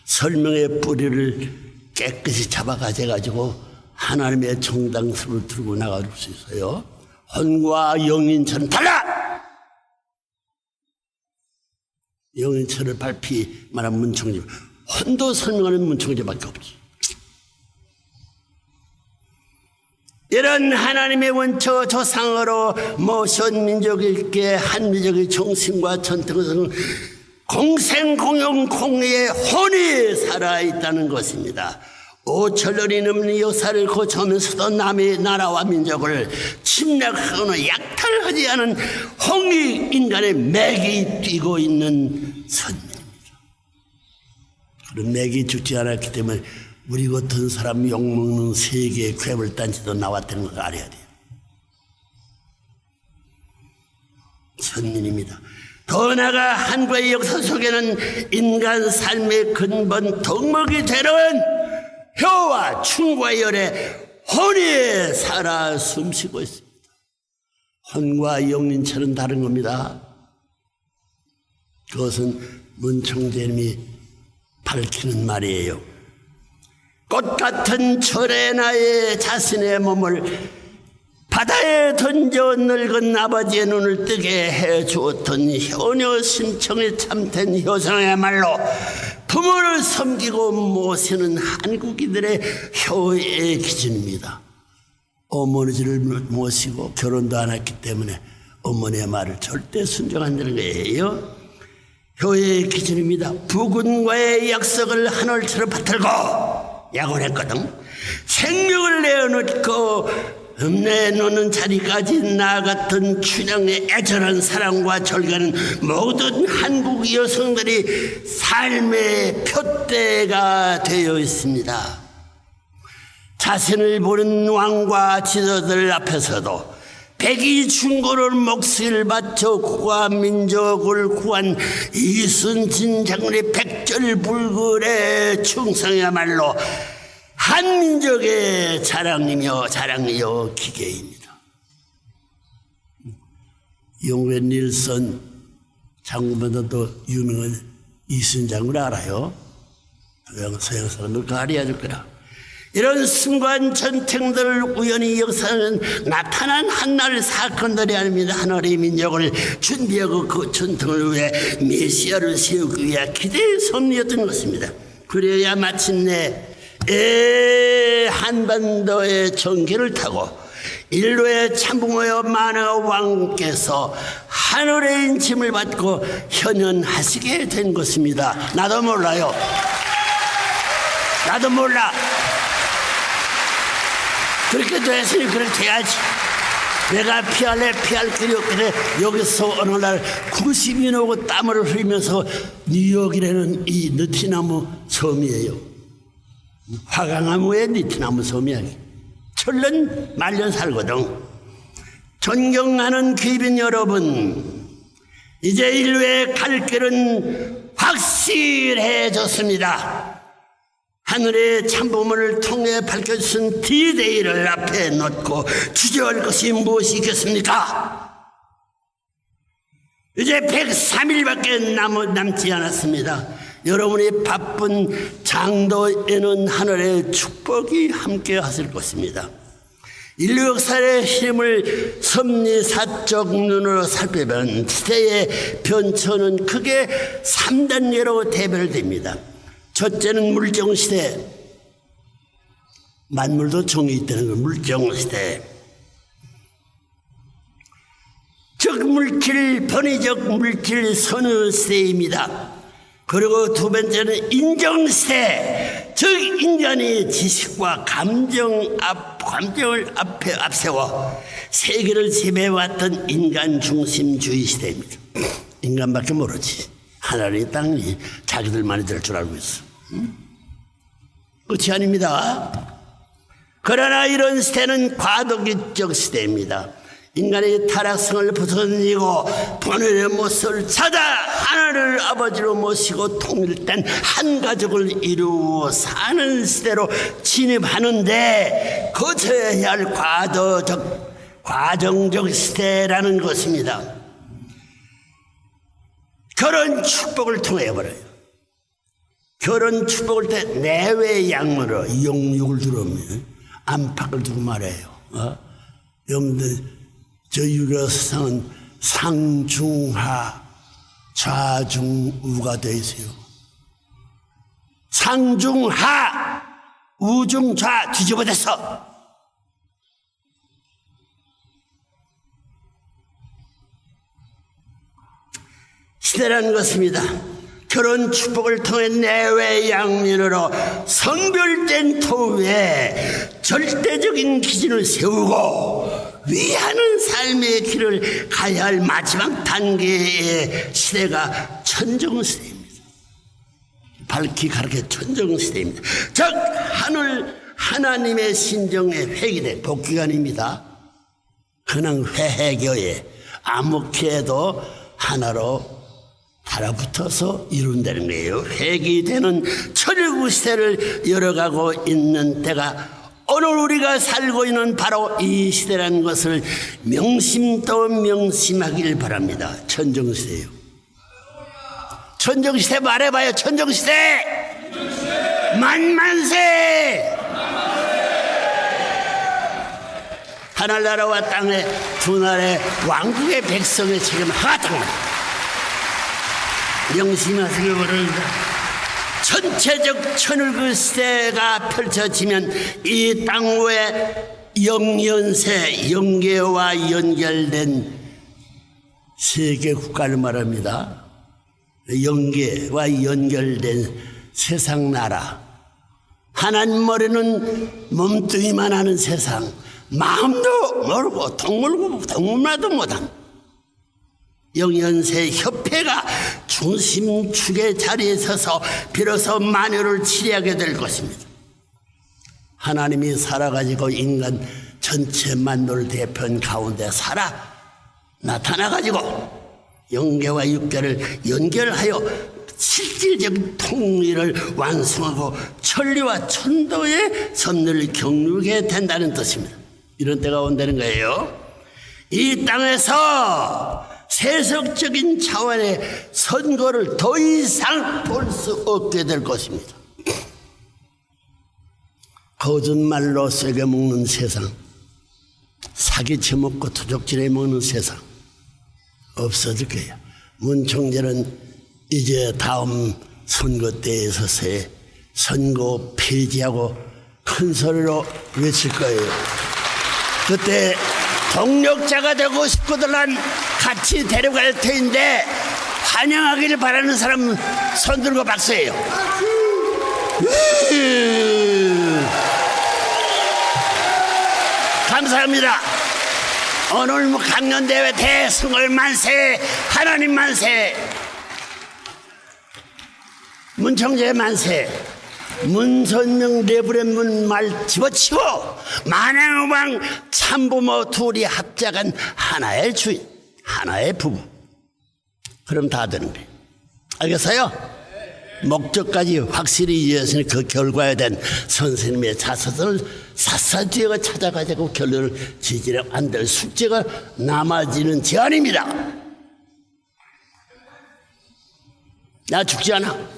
설명의 뿌리를 깨끗이 잡아 가져가지고 하나님의 정당수를 들고 나갈 수 있어요. 혼과 영인체는 달라! 영인처를 발피 말한 문총재, 혼도 설명하는 문총재밖에 없지. 이런 하나님의 원처 조상으로 모신 민족에게 한민족의 정신과 전통은 공생공용 공의의 혼이 살아있다는 것입니다. 5천년이 넘는 역사를 거쳐오면서도 남의 나라와 민족을 침략하거나 약탈하지 않은 홍익 인간의 맥이 뛰고 있는 선민입니다. 그런 맥이 죽지 않았기 때문에 우리 같은 사람 욕먹는 세계의 괴물단체도 나왔다는 걸 알아야 돼요. 선민입니다. 더 나아가 한국의 역사 속에는 인간 삶의 근본 덕목이 되는 효와 충과 열의 혼이 살아 숨쉬고 있습니다. 혼과 영인처는 다른 겁니다. 그것은 문총재님이 밝히는 말이에요. 꽃 같은 철의 나의 자신의 몸을 바다에 던져 늙은 아버지의 눈을 뜨게 해주었던 효녀 심청에 참된 효성이야말로 부모를 섬기고 모시는 한국인들의 효의 기준입니다. 어머니를 모시고 결혼도 안 했기 때문에 어머니의 말을 절대 순종한다는 거예요. 효의 기준입니다. 부군과의 약속을 하늘처럼 받들고 약혼했거든. 생명을 내어놓고 내놓는 자리까지 나아갔던 춘향의 애절한 사랑과 절개는 모든 한국 여성들이 삶의 표대가 되어 있습니다. 자신을 보는 왕과 지도들 앞에서도 백이 충고를 목소리를 바쳐 국가 민족을 구한 이순신 장군의 백절불굴의 충성이야말로 한민족의 자랑이며 기계입니다. 영국의 닐슨 장군보다도 유명한 이순신 장군을 알아요? 서양 사람들 가리야 줄 거라. 이런 순간 전쟁들을 우연히 역사는 나타난 한날 사건들이 아닙니다. 하나님의 민족을 준비하고 그 전통을 위해 메시아를 세우기 위해 기대의 섭리였던 것입니다. 그래야 마침내 한반도의 전기를 타고 인류의 참부모여 만화 왕께서 하늘의 인침을 받고 현현하시게 된 것입니다. 나도 몰라요. 나도 몰라. 그렇게 됐으니 그렇게 돼야지. 내가 피할 길이 없길래 여기서 어느 날 90인 오고 땀을 흘리면서 뉴욕이라는 이 느티나무 섬이에요. 화강나무의 니트나무 섬이야. 천년 말년 살거든. 존경하는 귀빈 여러분, 이제 인류의 갈 길은 확실해졌습니다. 하늘의 참부모를 통해 밝혀주신 D-Day를 앞에 놓고 주저할 것이 무엇이겠습니까? 이제 103일밖에 남지 않았습니다. 여러분이 바쁜 장도에는 하늘의 축복이 함께 하실 것입니다. 인류 역사의 힘을 섭리사적 눈으로 살펴보면 시대의 변천은 크게 3단계로 대별됩니다. 첫째는 물정시대. 만물도 정이 있다는 건 물정시대. 즉 물질, 번외적 물질 선언시대입니다. 그리고 두 번째는 인정시대, 즉 인간이 지식과 감정을 앞에 앞세워 세계를 지배해왔던 인간 중심주의 시대입니다. 인간밖에 모르지. 하나님의 땅이 자기들만이 될 줄 알고 있어. 끝이 아닙니다. 그러나 이런 시대는 과도기적 시대입니다. 인간의 타락성을 부서지고 본연의 모습을 찾아 하나를 아버지로 모시고 통일된 한 가족을 이루어 사는 시대로 진입하는데 거쳐야 할 과정적 시대라는 것입니다. 결혼 축복을 통해 버려요. 결혼 축복을 때 내외 양으로 영육을 들어오면 안팎을 두고 말해요. 여러분들 저 유교 사상은 상중하 좌중우가 되어 있어요. 상중하, 우중좌 뒤집어댔어. 시대라는 것입니다. 결혼 축복을 통해 내외 양면으로 성별된 토에 절대적인 기준을 세우고 위하는 삶의 길을 가야 할 마지막 단계의 시대가 천정시대입니다. 밝히 가르쳐 천정시대입니다. 즉 하늘 하나님의 신정의 회기대 복귀관입니다. 그냥 회해교에 암흑회도 하나로 달아붙어서 이룬다는 거예요. 회귀되는 철구 시대를 열어가고 있는 때가 오늘 우리가 살고 있는 바로 이 시대라는 것을 명심도 명심하길 바랍니다. 천정시대예요. 천정시대 말해봐요. 천정시대 만만세. 하늘나라와 땅의 두 나라의 왕국의 백성의 책임을 하나다. 명심하시길 바랍니다. 전체적 천을그 시대가 펼쳐지면 이 땅 외에 영연세, 영계와 연결된 세계 국가를 말합니다. 영계와 연결된 세상 나라. 하나님 머리는 몸뚱이만 하는 세상. 마음도 모르고 동물마도 못한 영연세 협회가 중심축의 자리에 서서 비로소 만유를 치리하게 될 것입니다. 하나님이 살아가지고 인간 전체 만유를 대표한 가운데 살아 나타나가지고 영계와 육계를 연결하여 실질적인 통일을 완성하고 천리와 천도의 섭리를 경유하게 된다는 뜻입니다. 이런 때가 온다는 거예요. 이 땅에서 세속적인 차원의 선거를 더 이상 볼 수 없게 될 것입니다. 거짓말로 쐐겨 먹는 세상, 사기쳐 먹고 도적질해 먹는 세상 없어질 거예요. 문 총재는 이제 다음 선거 때에 서서의 선거 폐지하고 큰 소리로 외칠 거예요. 그때 동력자가 되고 싶거든 같이 데려갈 터인데 환영하기를 바라는 사람은 손 들고 박수해요. 감사합니다. 오늘 강연대회 대승을 만세, 하나님 만세, 문청재 만세. 문선명 레브렌문 말 집어치고 만행우방 참부모 둘이 합작한 하나의 주인, 하나의 부부. 그럼 다 되는 거예요. 알겠어요? 목적까지 확실히 이해했으니 그 결과에 대한 선생님의 자서전을 샅샅이 찾아가지고 결론을 지지려 안 될 숙제가 남아지는 제안입니다. 나 죽지 않아.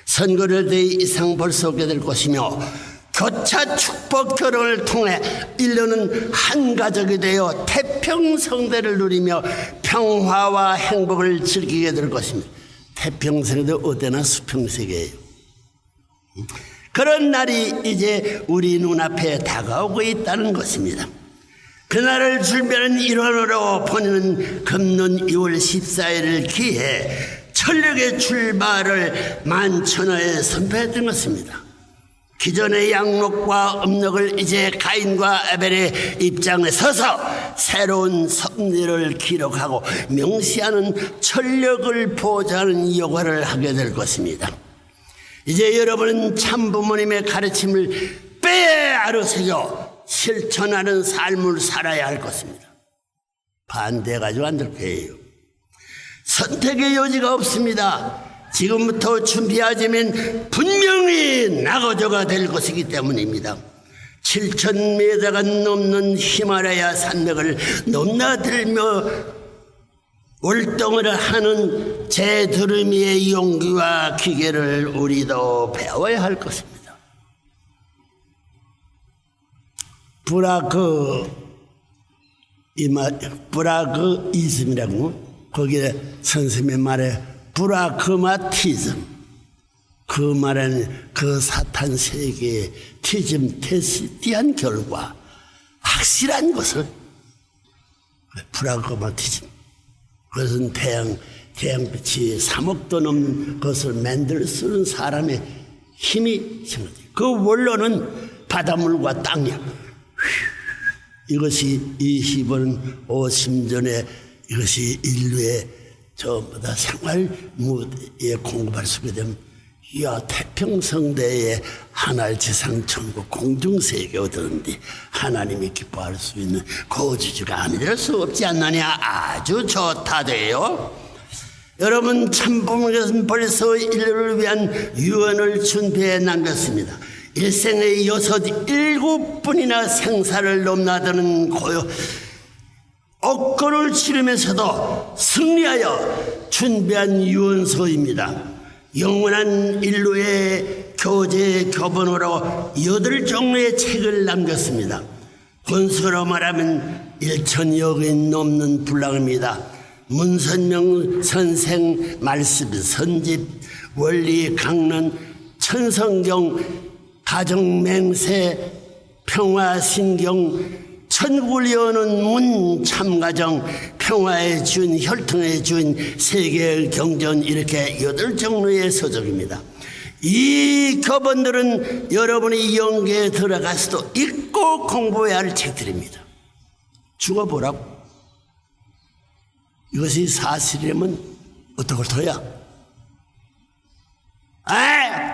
선거를 더 이상 볼 수 없게 될 것이며 교차 축복 결혼을 통해 인류는 한 가족이 되어 태평성대를 누리며 평화와 행복을 즐기게 될 것입니다. 태평성대도 어디나 수평세계예요. 그런 날이 이제 우리 눈앞에 다가오고 있다는 것입니다. 그날을 준비하는 일원으로 보내는 금년 2월 14일을 기해 천력의 출발을 만천하에 선포했던 것입니다. 기존의 양록과 음록을 이제 가인과 아벨의 입장에 서서 새로운 섭리를 기록하고 명시하는 천력을 보좌하는 역할을 하게 될 것입니다. 이제 여러분은 참부모님의 가르침을 빼앗으려 실천하는 삶을 살아야 할 것입니다. 반대해가지고 안 될 거예요. 선택의 여지가 없습니다. 지금부터 준비하자면 분명히 나거저가 될 것이기 때문입니다. 7,000m가 넘는 히말라야 산맥을 넘나들며 월동을 하는 제두루미의 용기와 기계를 우리도 배워야 할 것입니다. 브라그이즘이라고 거기에 선생님의 말에 브라그마티즘 그 말은 그 사탄 세계의 티즘 테스트한 결과 확실한 것을 브라그마티즘 그것은 태양빛이 3억도 넘는 것을 만들 쓰는 사람의 힘이 생겨요. 그 원로는 바닷물과 땅이야. 이것이 50년에 이것이 인류의 전부 다 생활 무대에 공급할 수 있게 되면 태평성대의 하나의 지상천국 공중세계 얻었는데 하나님이 기뻐할 수 있는 거주지가 아닐 수 없지 않느냐. 아주 좋다돼요. 여러분 참부모께서는 벌써 인류를 위한 유언을 준비해 남겼습니다. 일생에 6, 7분이나 생사를 넘나드는 억거를 치르면서도 승리하여 준비한 유언서입니다. 영원한 인류의 교제 교본으로 8종류의 책을 남겼습니다. 권수로 말하면 1,000여 개 넘는 분량입니다. 문선명 선생 말씀, 선집, 원리, 강론, 천성경, 가정맹세, 평화신경, 천국을 여는 문, 참가정, 평화의 주인, 혈통의 주인, 세계의 경전 이렇게 8종류의 서적입니다. 이 교본들은 여러분이 영계에 들어가서도 읽고 공부해야 할 책들입니다. 죽어보라고. 이것이 사실이라면 어떡할 터야?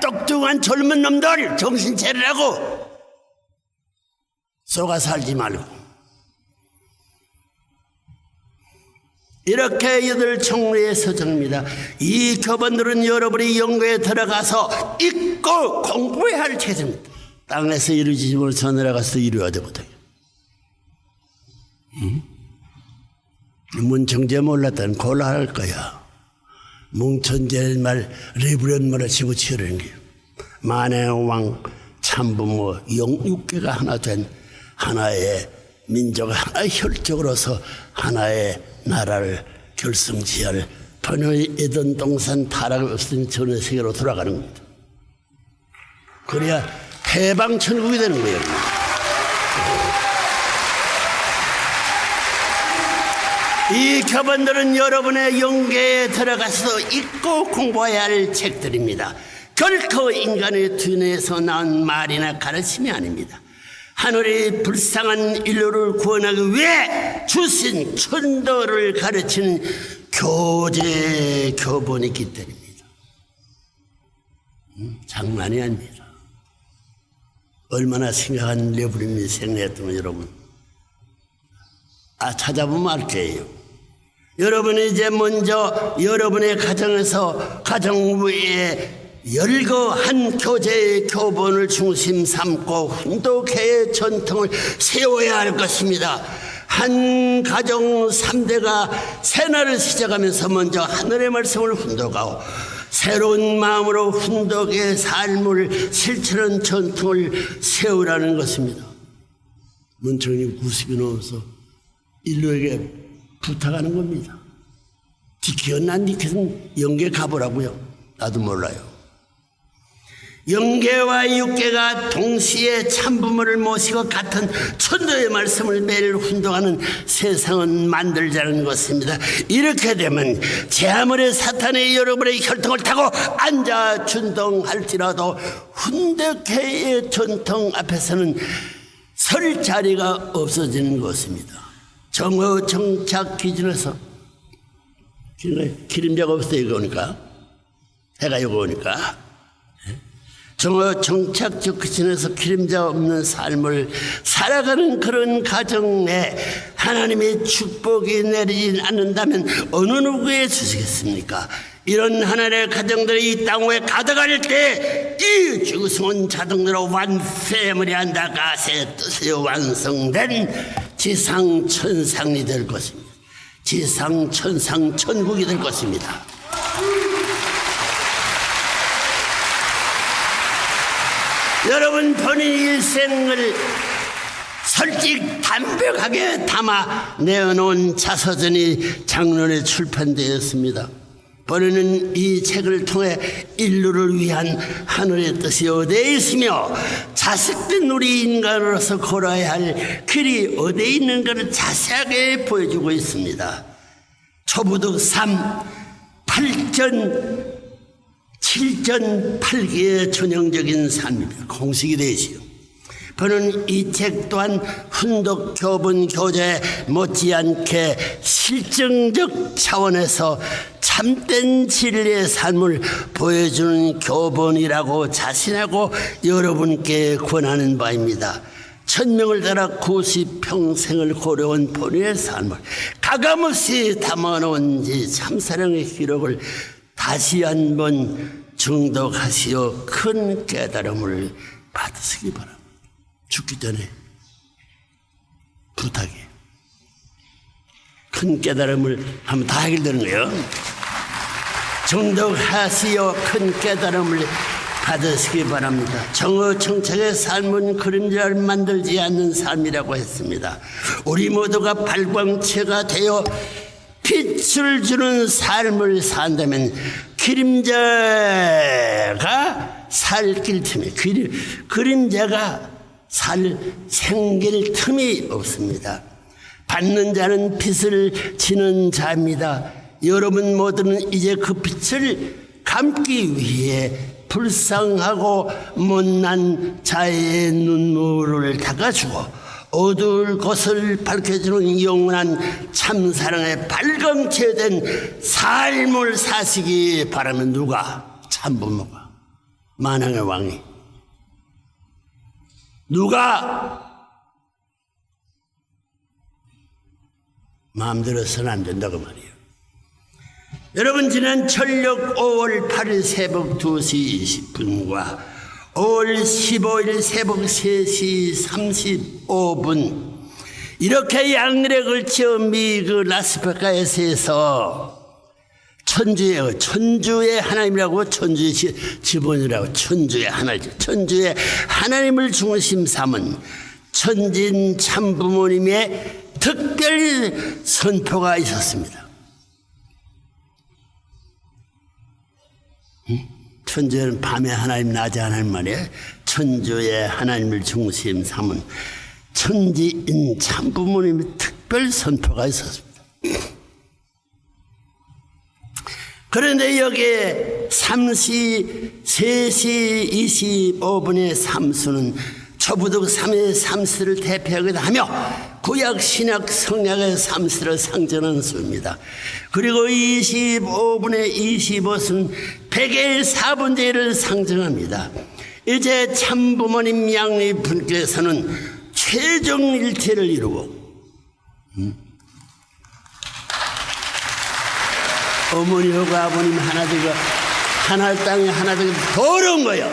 똑똑한 젊은 놈들 정신 차리라고 쏘가 살지 말고. 이렇게 8종류의 서적입니다. 이 교본들은 여러분이 영계에 들어가서 읽고 공부해야 할 책입니다. 땅에서 이루어지지 못해서 내려가서 이루어야 되거든요. 문청제 몰랐다는 곤란할 거야. 뭉천제 말 레브련 말을 집어치우는 게 만해왕 참부모 영육계가 하나 된 하나의 민족, 하나의 혈족으로서 하나의 나라를 결성지을 번뇌의 에덴 동산 타락을 없애는 전의 세계로 돌아가는 겁니다. 그래야 해방 천국이 되는 거예요. 이 교본들은 여러분의 영계에 들어가서 읽고 공부해야 할 책들입니다. 결코 인간의 두뇌에서 나온 말이나 가르침이 아닙니다. 하늘의 불쌍한 인류를 구원하기 위해 주신 천도를 가르치는 교제 교본이기 때문입니다. 장난이 아닙니다. 얼마나 심각한 레브린이 생겼던 여러분. 찾아보면 알 거예요. 여러분이 이제 먼저 여러분의 가정에서 가정부에 열거한 교제의 교본을 중심 삼고 훈독회의 전통을 세워야 할 것입니다. 한 가정 3대가 새날을 시작하면서 먼저 하늘의 말씀을 훈독하고 새로운 마음으로 훈독의 삶을 실천하는 전통을 세우라는 것입니다. 문청님 90이 넘어서 인류에게 부탁하는 겁니다. 지켜, 난 니께서는 영계 가보라고요. 나도 몰라요. 영계와 육계가 동시에 참부모를 모시고 같은 천도의 말씀을 매일 훈독하는 세상은 만들자는 것입니다. 이렇게 되면 제아물의 사탄의 여러분의 혈통을 타고 앉아 준동할지라도 훈독회의 전통 앞에서는 설 자리가 없어지는 것입니다. 정오 정착 기준에서 기름자가 없어 이거 오니까 해가 이거 오니까 정오 정착적 기준에서 기름자 없는 삶을 살아가는 그런 가정에 하나님의 축복이 내리지 않는다면 어느 누구에 주시겠습니까? 이런 하나님의 가정들이 이 땅 위에 가득할 때 이 주성은 자동으로 완패물이 한다 가세 뜻이 완성된 지상천상이 될 것입니다. 지상천상 천국이 될 것입니다. 여러분 본인 일생을 솔직 담백하게 담아 내어놓은 자서전이 작년에 출판되었습니다. 본인은 이 책을 통해 인류를 위한 하늘의 뜻이 어디에 있으며 자식된 우리 인간으로서 걸어야 할 길이 어디에 있는가를 자세하게 보여주고 있습니다. 초부득 3, 8전, 7전 8기의 전형적인 삶입니다. 공식이 되지요. 저는 이 책 또한 훈독 교본 교재에 못지않게 실증적 차원에서 참된 진리의 삶을 보여주는 교본이라고 자신하고 여러분께 권하는 바입니다. 1000명을 따라 90평생을 고려한 본인의 삶을 가감없이 담아놓은 이 참사랑의 기록을 다시 한번 정독하시어 큰 깨달음을 받으시기 바랍니다. 죽기 전에 부탁해. 큰 깨달음을 하면 다 해결되는 거예요. 정독하시어 큰 깨달음을 받으시기 바랍니다. 정어청착의 삶은 그림자를 만들지 않는 삶이라고 했습니다. 우리 모두가 발광체가 되어 빛을 주는 삶을 산다면 그림자가 살길 틈이 그림자가 생길 틈이 없습니다. 받는 자는 빛을 지는 자입니다. 여러분 모두는 이제 그 빛을 감기 위해 불쌍하고 못난 자의 눈물을 닦아주고 어두울 곳을 밝혀주는 영원한 참사랑의 발광체된 삶을 사시기 바라면 누가? 참부모가, 만왕의 왕이 누가? 마음대로서는 안 된다고 말이에요. 여러분, 지난 철력 5월 8일 새벽 2시 20분과 5월 15일 새벽 3시 35분 이렇게 양일에 걸쳐 미 라스베가스에서 천주의 하나님이라고, 천주의 지본이라고, 천주의 하나님을 중심 삼은 천진 참부모님의 특별 선포가 있었습니다. 천주는 밤에 하나님, 낮에 하나님 말이에요. 천주의 하나님을 중심 삼은 천지인 참부모님의 특별 선포가 있었습니다. 그런데 여기에 3시 25분의 삼수는 초부득 3의 삼수를 대표하기도 하며 구약 신약 성약의 삼수를 상징하는 수입니다. 그리고 25분의 25수는 100의 4분제를 상징합니다. 이제 참부모님 양의 분께서는 최종 일체를 이루고 어머니하고 아버님 하나 되고 하나 땅에 하나 되고 더 어려운 거예요.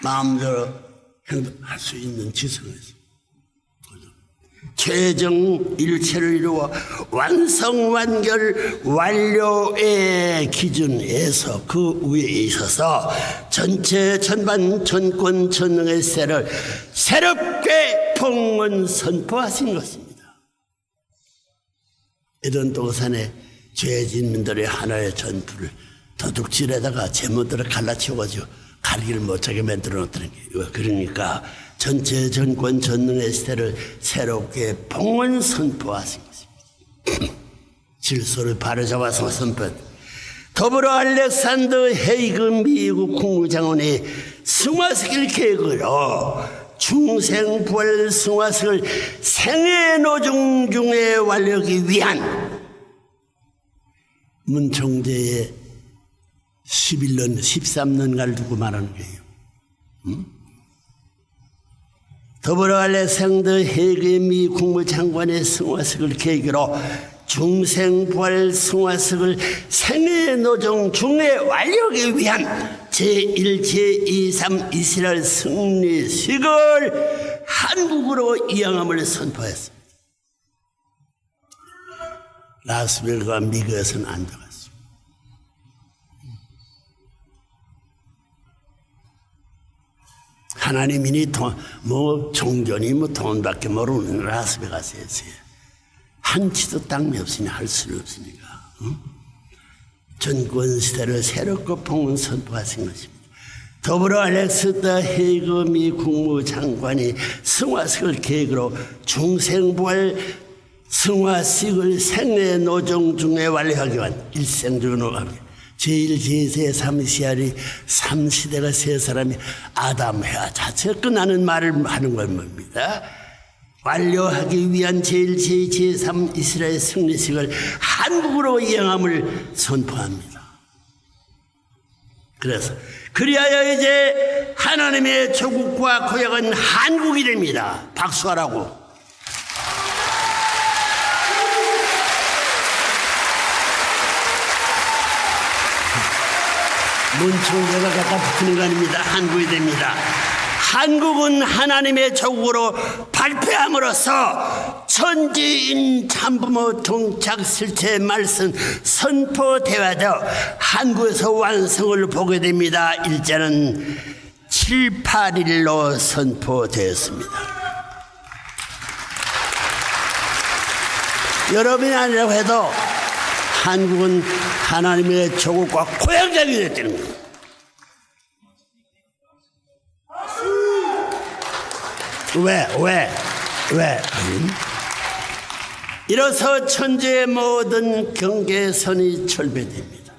마음대로 행동할 수 있는 지성에서 최종 일체를 이루어 완성 완결 완료의 기준에서 그 위에 있어서 전체 전반 전권 전능의 세를 새롭게 봉헌 선포하신 것입니다. 이런 도산에 죄진 민들의 하나의 전투를 도둑질에다가 제물들을 갈라치워가지고 가리기를 못하게 만들어 놓다는 게 그러니까 전체 전권 전능의 시대를 새롭게 봉헌 선포하신 것입니다. 질서를 바로잡아서 선포. 더불어 알렉산더 헤이그 미국 국무장관이 승화식일 계획으로 중생부활 승화식을 생애노중 중에 완료하기 위한 문총재의 11년, 13년간을 두고 말하는 거예요. 더불어 알렉산더 헤이그 미 국무장관의 승화식을 계기로 중생부활 승화식을 생애노정 중에 완료하기 위한 제1, 제2, 3 이스라엘 승리식을 한국으로 이양함을 선포했습니다. 라스베가스와 미국에서는 안 들어갔습니다. 하나님이니 종교니 돈밖에 모르는 라스베가스에서요. 한치도 땅이 없으니 할 수는 없으니까. 전권 시대를 새롭고 봉헌 선포하신 것입니다. 더불어 알렉스더 헤이거 미 국무장관이 승화식을 계획으로 중생부활 승화식을 생애 노정 중에 완료하기 위한 일생적으로 노력합니다. 제1, 제2세, 3시알이 3시대가 세 사람이 아담해야 자체가 끝나는 말을 하는 겁니다. 완료하기 위한 제1, 제2, 제3 이스라엘 승리식을 한국으로 이행함을 선포합니다. 그래서 그리하여 이제 하나님의 조국과 고향은 한국이 됩니다. 박수하라고. 문청대가 갖다 붙이는 거 아닙니다. 한국이 됩니다. 한국은 하나님의 조국으로 발표함으로써 천지인 참부모 동착 실체 말씀 선포되어져 한국에서 완성을 보게 됩니다. 일자는 7, 8일로 선포되었습니다. 여러분이 아니라고 해도 한국은 하나님의 조국과 고향장이 됐다는 거예요. 왜? 이로써 천지의 모든 경계선이 철폐됩니다.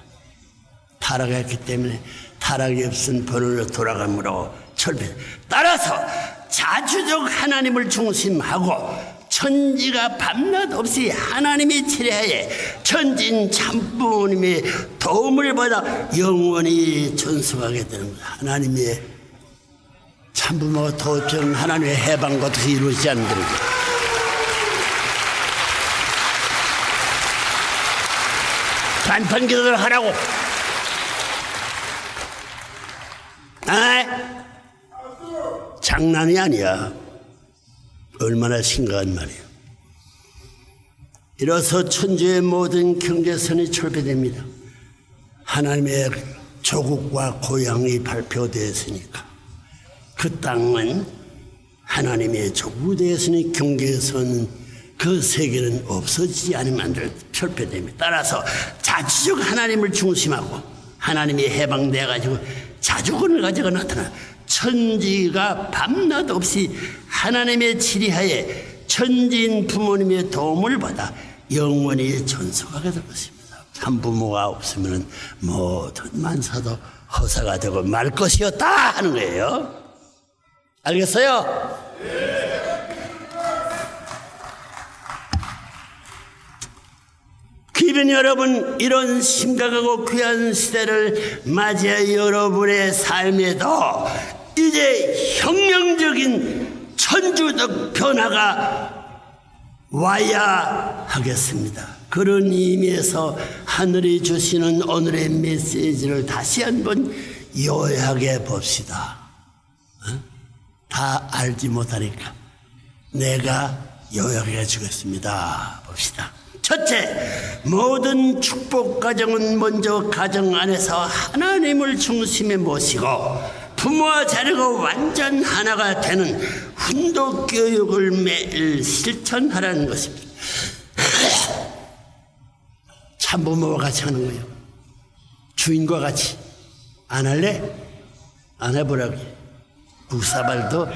타락했기 때문에 타락이 없은 본으로 돌아가므로 철폐. 따라서 자주적 하나님을 중심하고 천지가 밤낮 없이 하나님의 지뢰하에 천진 참부모님의 도움을 받아 영원히 존속하게 되는 거예요. 하나님의 참부모가 도우면 하나님의 해방과도 이루어지지 않는 거예요. 반판 기도를 하라고. 장난이 아니야. 얼마나 심각한 말이에요. 이로써 천지의 모든 경계선이 철폐됩니다. 하나님의 조국과 고향이 발표되었으니까 그 땅은 하나님의 조국이 되었으니 경계선 그 세계는 없어지지 않으면 철폐됩니다. 따라서 자주적 하나님을 중심하고 하나님이 해방되어가지고 자주권을 가지고 나타나 천지가 밤낮 없이 하나님의 지리하에 천지인 부모님의 도움을 받아 영원히 존속하게 될 것입니다. 참부모가 없으면 모든 만사도 허사가 되고 말 것이었다 하는 거예요. 알겠어요? 기빈 여러분, 이런 심각하고 귀한 시대를 맞이해 여러분의 삶에도 이제 혁명적인 천주적 변화가 와야 하겠습니다. 그런 의미에서 하늘이 주시는 오늘의 메시지를 다시 한번 요약해 봅시다. 다 알지 못하니까 내가 요약해 주겠습니다. 봅시다. 첫째, 모든 축복 가정은 먼저 가정 안에서 하나님을 중심에 모시고 부모와 자녀가 완전 하나가 되는 훈독 교육을 매일 실천하라는 것입니다. 참부모와 같이 하는 거예요. 주인과 같이. 안 할래? 안 해보라고. 국사발도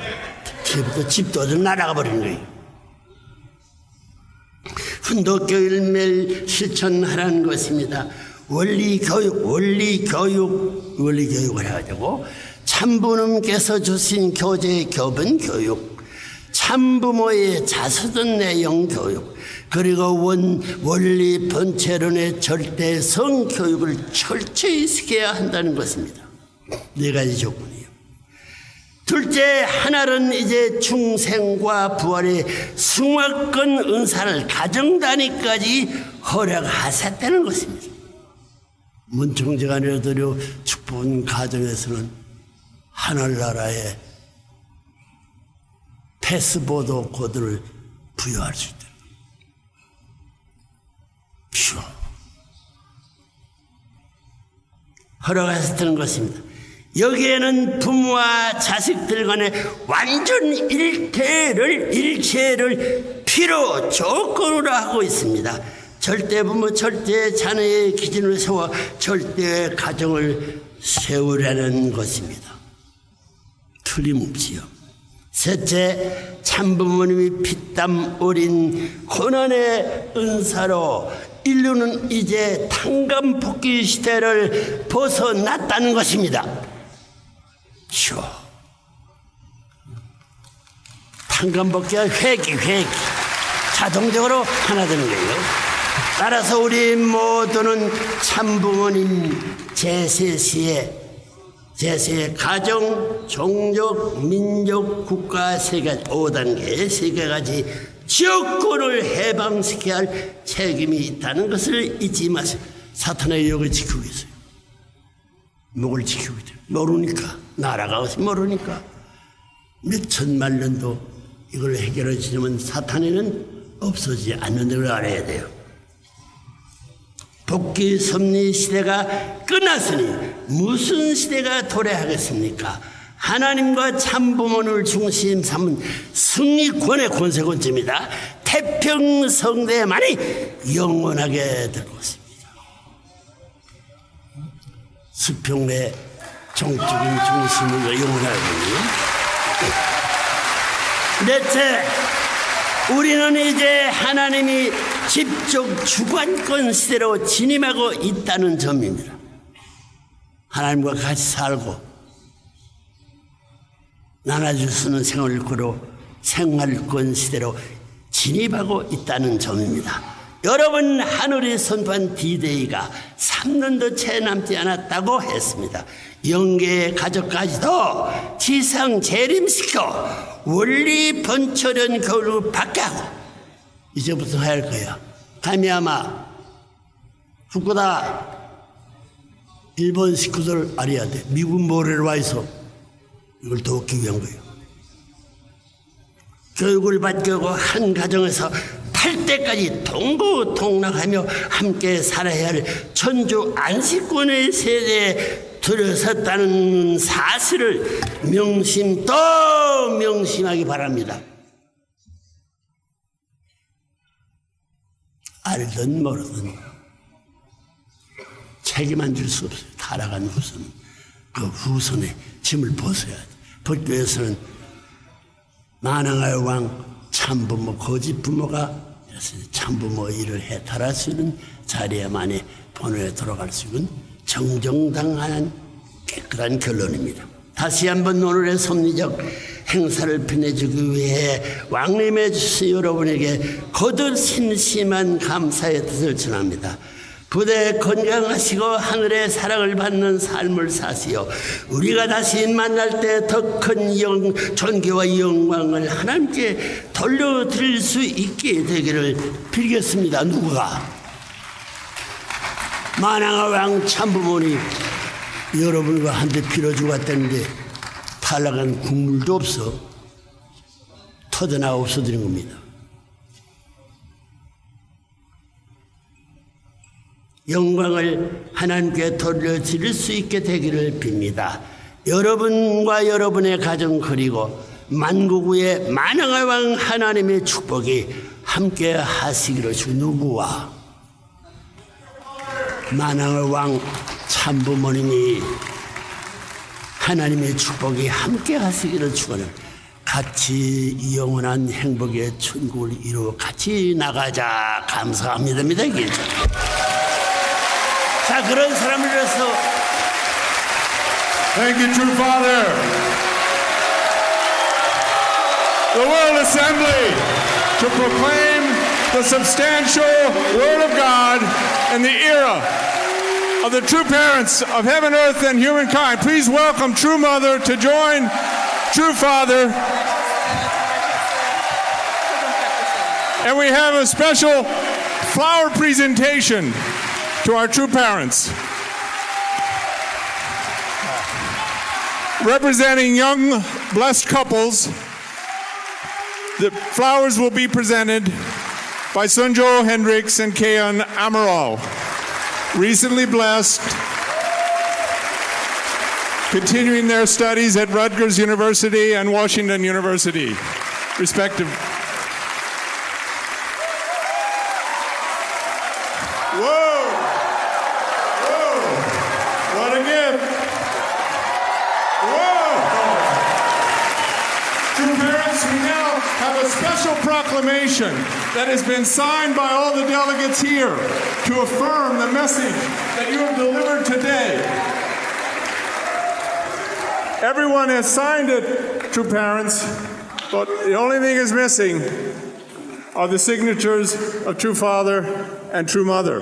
집도 좀 날아가 버리는 거예요. 훈독 교육을 매일 실천하라는 것입니다. 원리교육을 해가지고 참부님께서 주신 교재 교본 교육, 참부모의 자서전 내용 교육, 그리고 원리 본체론의 절대성 교육을 철저히 시켜야 한다는 것입니다. 네 가지 조건이에요. 둘째, 하나는 이제 중생과 부활의 승화권 은사를 가정 단위까지 허락하셨다는 것입니다. 문청제가 내려드려 축복은 가정에서는 하늘나라의 패스보드 코드를 부여할 수 있다. 허락하셨다는 것입니다. 여기에는 부모와 자식들 간의 완전 일체를 필요 조건으로 하고 있습니다. 절대 부모, 절대 자녀의 기준을 세워 절대 가정을 세우라는 것입니다. 틀림없지요. 셋째, 참부모님이 피땀 어린 고난의 은사로 인류는 이제 탕감복귀 시대를 벗어났다는 것입니다. 탕감복귀와 회귀 자동적으로 하나 되는 거예요. 따라서 우리 모두는 참부모님 제세시에 가정, 종족, 민족, 국가 5단계 3가지 지역권을 해방시켜야 할 책임이 있다는 것을 잊지 마세요. 사탄의 유혹을 지키고 있어요. 목을 지키고 있어요. 모르니까, 나라가 어디 모르니까. 몇 천만 년도 이걸 해결해 주려면 사탄에는 없어지지 않는 걸 알아야 돼요. 복귀 섭리 시대가 끝났으니 무슨 시대가 도래하겠습니까? 하나님과 참부모를 중심 삼은 승리권의 권세권입니다. 태평성대만이 영원하게 될 것입니다. 수평의 정적인 중심으로 영원하거든요. 넷째, 우리는 이제 하나님이 집적 주관권 시대로 진입하고 있다는 점입니다. 하나님과 같이 살고 나눠줄 수 있는 생활권 시대로 진입하고 있다는 점입니다. 여러분, 하늘이 선포한 D-Day가 3년도 채 남지 않았다고 했습니다. 영계의 가족까지도 지상 재림시켜 원리 번처련 교육을 받게 하고 이제부터 해야 할 거야. 가미야마 후쿠다 일본 식구들 알아야 돼. 미국 모래로 와 있어. 이걸 돕기 위한 거예요. 교육을 받게 하고 한 가정에서 8대까지 동고동락하며 함께 살아야 할 천주 안식권의 세대에 들어섰다는 사실을 명심하기 바랍니다. 알든 모르든 책임 안 질 수 없어요. 타락한 후손은 그 후손의 짐을 벗어야 돼.佛교에서는 만왕의 왕 참부모 거짓 부모가 참부모 일을 해탈할 수 있는 자리에만이 본원에 돌아갈 수 있는 정정당한 깨끗한 결론입니다. 다시 한번 오늘의 섭리적 행사를 빛내주기 위해 왕림해 주신 여러분에게 거듭 심심한 감사의 뜻을 전합니다. 부대 건강하시고 하늘의 사랑을 받는 삶을 사시어 우리가 다시 만날 때 더 큰 존귀와 영광을 하나님께 돌려드릴 수 있게 되기를 빌겠습니다. 누가? 만왕의 왕 참부모니 여러분과 한데 빌어주고 왔다는데 탈락한 국물도 없어 터져나와 없어지는 겁니다. 영광을 하나님께 돌려드릴 수 있게 되기를 빕니다. 여러분과 여러분의 가정 그리고 만국의 만왕의 왕 하나님의 축복이 함께 하시기를 주 누구와 만왕의 왕 참부모님이 하나님의 축복이 함께 하시기를 축원을 같이 영원한 행복의 천국을 이루어 같이 나가자. 감사합니다. 자, 그런 사람을 위해서 Thank you, true Father. The World Assembly to proclaim the substantial Word of God in the era of the true parents of heaven, earth, and humankind. Please welcome True Mother to join True Father. And we have a special flower presentation to our true parents. Representing young, blessed couples, the flowers will be presented by Sunjo Hendricks and Kayan Amaral, recently blessed continuing their studies at Rutgers University and Washington University, respectively. Whoa! Whoa! What a gift! Whoa! True parents, we now have a special proclamation that has been signed by all the delegates here to affirm the message that you have delivered today. Everyone has signed it, true parents, but the only thing is missing are the signatures of true father and true mother.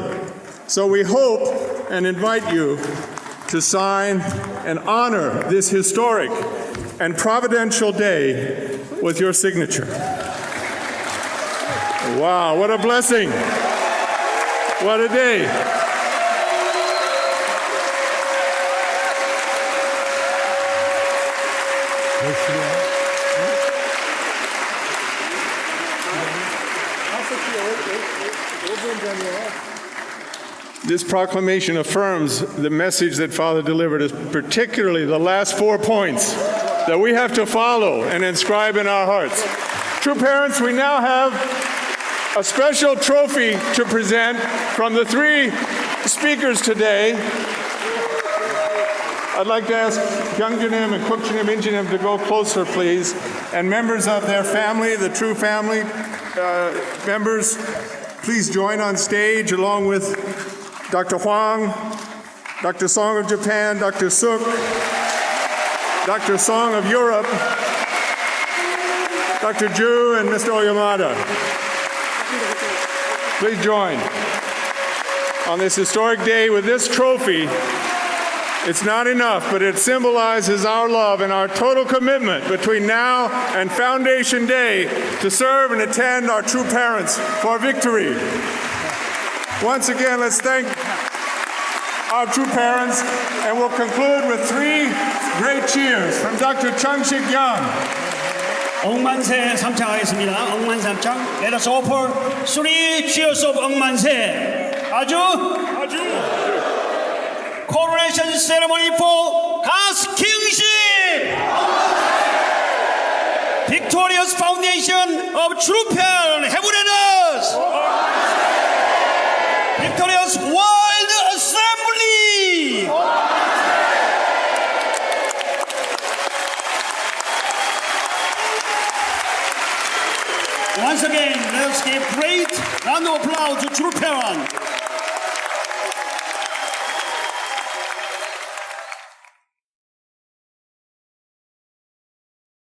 So we hope and invite you to sign and honor this historic and providential day with your signature. Wow, what a blessing. What a day. This proclamation affirms the message that Father delivered, particularly the last 4 points that we have to follow and inscribe in our hearts. True parents, we now have a special trophy to present from the 3 speakers today. I'd like to ask Kyungjanim and Kukjanim Injanim to go closer, please, and members of their family, the True family members, please join on stage along with Dr. Huang, Dr. Song of Japan, Dr. Suk, Dr. Song of Europe, Dr. Ju, and Mr. Oyamada. Please join. On this historic day with this trophy, it's not enough, but it symbolizes our love and our total commitment between now and Foundation Day to serve and attend our true parents for victory. Once again, let's thank our true parents, and we'll conclude with 3 great cheers from Dr. Chung Shik Young. 억만세 삼창하겠습니다. 억만삼창. Let us offer 3 cheers of 억만세. 아주 coronation ceremony for God's kingship. Victorious foundation of true parent, heaven and earth. Victorious world assembly. Once again, let us give great round of applause to true parents.